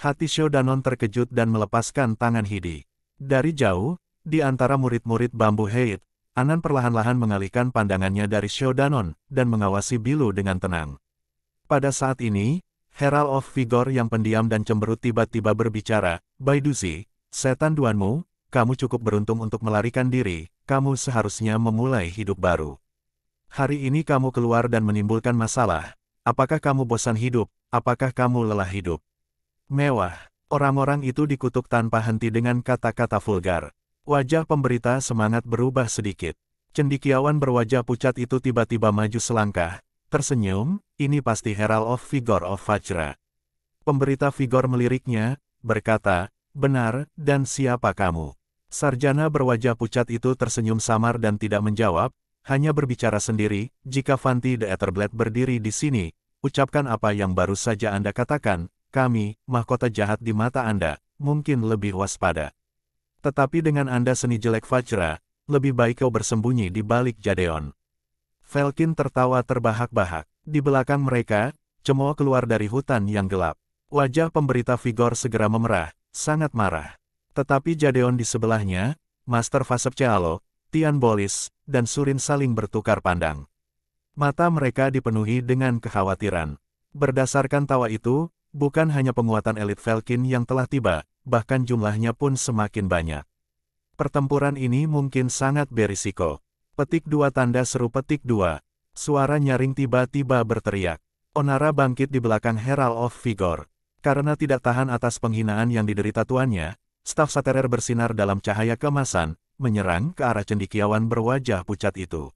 Hati Shodanon terkejut dan melepaskan tangan Hidi. Dari jauh, di antara murid-murid Bambu Heid, Anan perlahan-lahan mengalihkan pandangannya dari Shodanon, dan mengawasi Bilu dengan tenang. Pada saat ini, Herald of Vigor yang pendiam dan cemberut tiba-tiba berbicara, Baiduzi, setan duanmu, kamu cukup beruntung untuk melarikan diri, kamu seharusnya memulai hidup baru. Hari ini kamu keluar dan menimbulkan masalah, apakah kamu bosan hidup, apakah kamu lelah hidup? Mewah, orang-orang itu dikutuk tanpa henti dengan kata-kata vulgar. Wajah pemberita semangat berubah sedikit. Cendikiawan berwajah pucat itu tiba-tiba maju selangkah, tersenyum, ini pasti Herald of Vigor of Vajra. Pemberita Vigor meliriknya, berkata, benar, dan siapa kamu? Sarjana berwajah pucat itu tersenyum samar dan tidak menjawab, hanya berbicara sendiri, jika Fanti the Etherblade berdiri di sini, ucapkan apa yang baru saja Anda katakan, kami, mahkota jahat di mata Anda, mungkin lebih waspada. Tetapi dengan Anda seni jelek Vajra, lebih baik kau bersembunyi di balik Jadeon. Falcon tertawa terbahak-bahak. Di belakang mereka, cemooh keluar dari hutan yang gelap. Wajah pemberita Vigor segera memerah, sangat marah. Tetapi Jadeon di sebelahnya, Master Vasepcaelo, Tian Bolis, dan Surin saling bertukar pandang. Mata mereka dipenuhi dengan kekhawatiran. Berdasarkan tawa itu, bukan hanya penguatan elit Falcon yang telah tiba, bahkan jumlahnya pun semakin banyak. Pertempuran ini mungkin sangat berisiko. Petik 2 tanda seru petik 2. Suara nyaring tiba-tiba berteriak. Onara bangkit di belakang Herald of Vigor. Karena tidak tahan atas penghinaan yang diderita tuannya, staf Saterer bersinar dalam cahaya keemasan, menyerang ke arah cendikiawan berwajah pucat itu.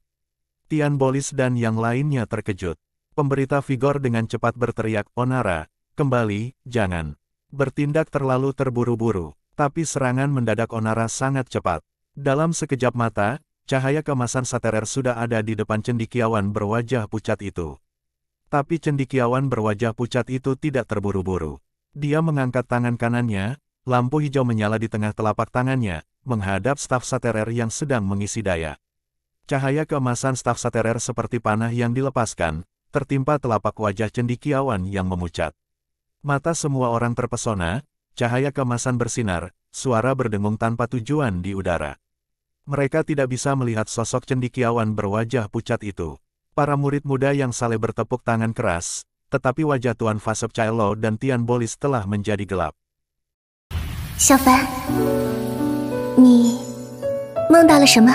Tian Bolis dan yang lainnya terkejut. Pemberita Vigor dengan cepat berteriak, Onara, kembali, jangan. Bertindak terlalu terburu-buru, tapi serangan mendadak Onara sangat cepat. Dalam sekejap mata, cahaya keemasan Saterer sudah ada di depan cendikiawan berwajah pucat itu. Tapi cendikiawan berwajah pucat itu tidak terburu-buru. Dia mengangkat tangan kanannya, lampu hijau menyala di tengah telapak tangannya, menghadap staf Saterer yang sedang mengisi daya. Cahaya keemasan staf saterer seperti panah yang dilepaskan, tertimpa telapak wajah cendekiawan yang memucat. Mata semua orang terpesona, cahaya keemasan bersinar, suara berdengung tanpa tujuan di udara. Mereka tidak bisa melihat sosok cendekiawan berwajah pucat itu. Para murid muda yang saling bertepuk tangan keras, tetapi wajah Tuan Fasep Cailo dan Tian Bolis telah menjadi gelap. 小凡，你梦到了什么？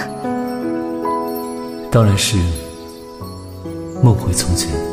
当然是梦回从前。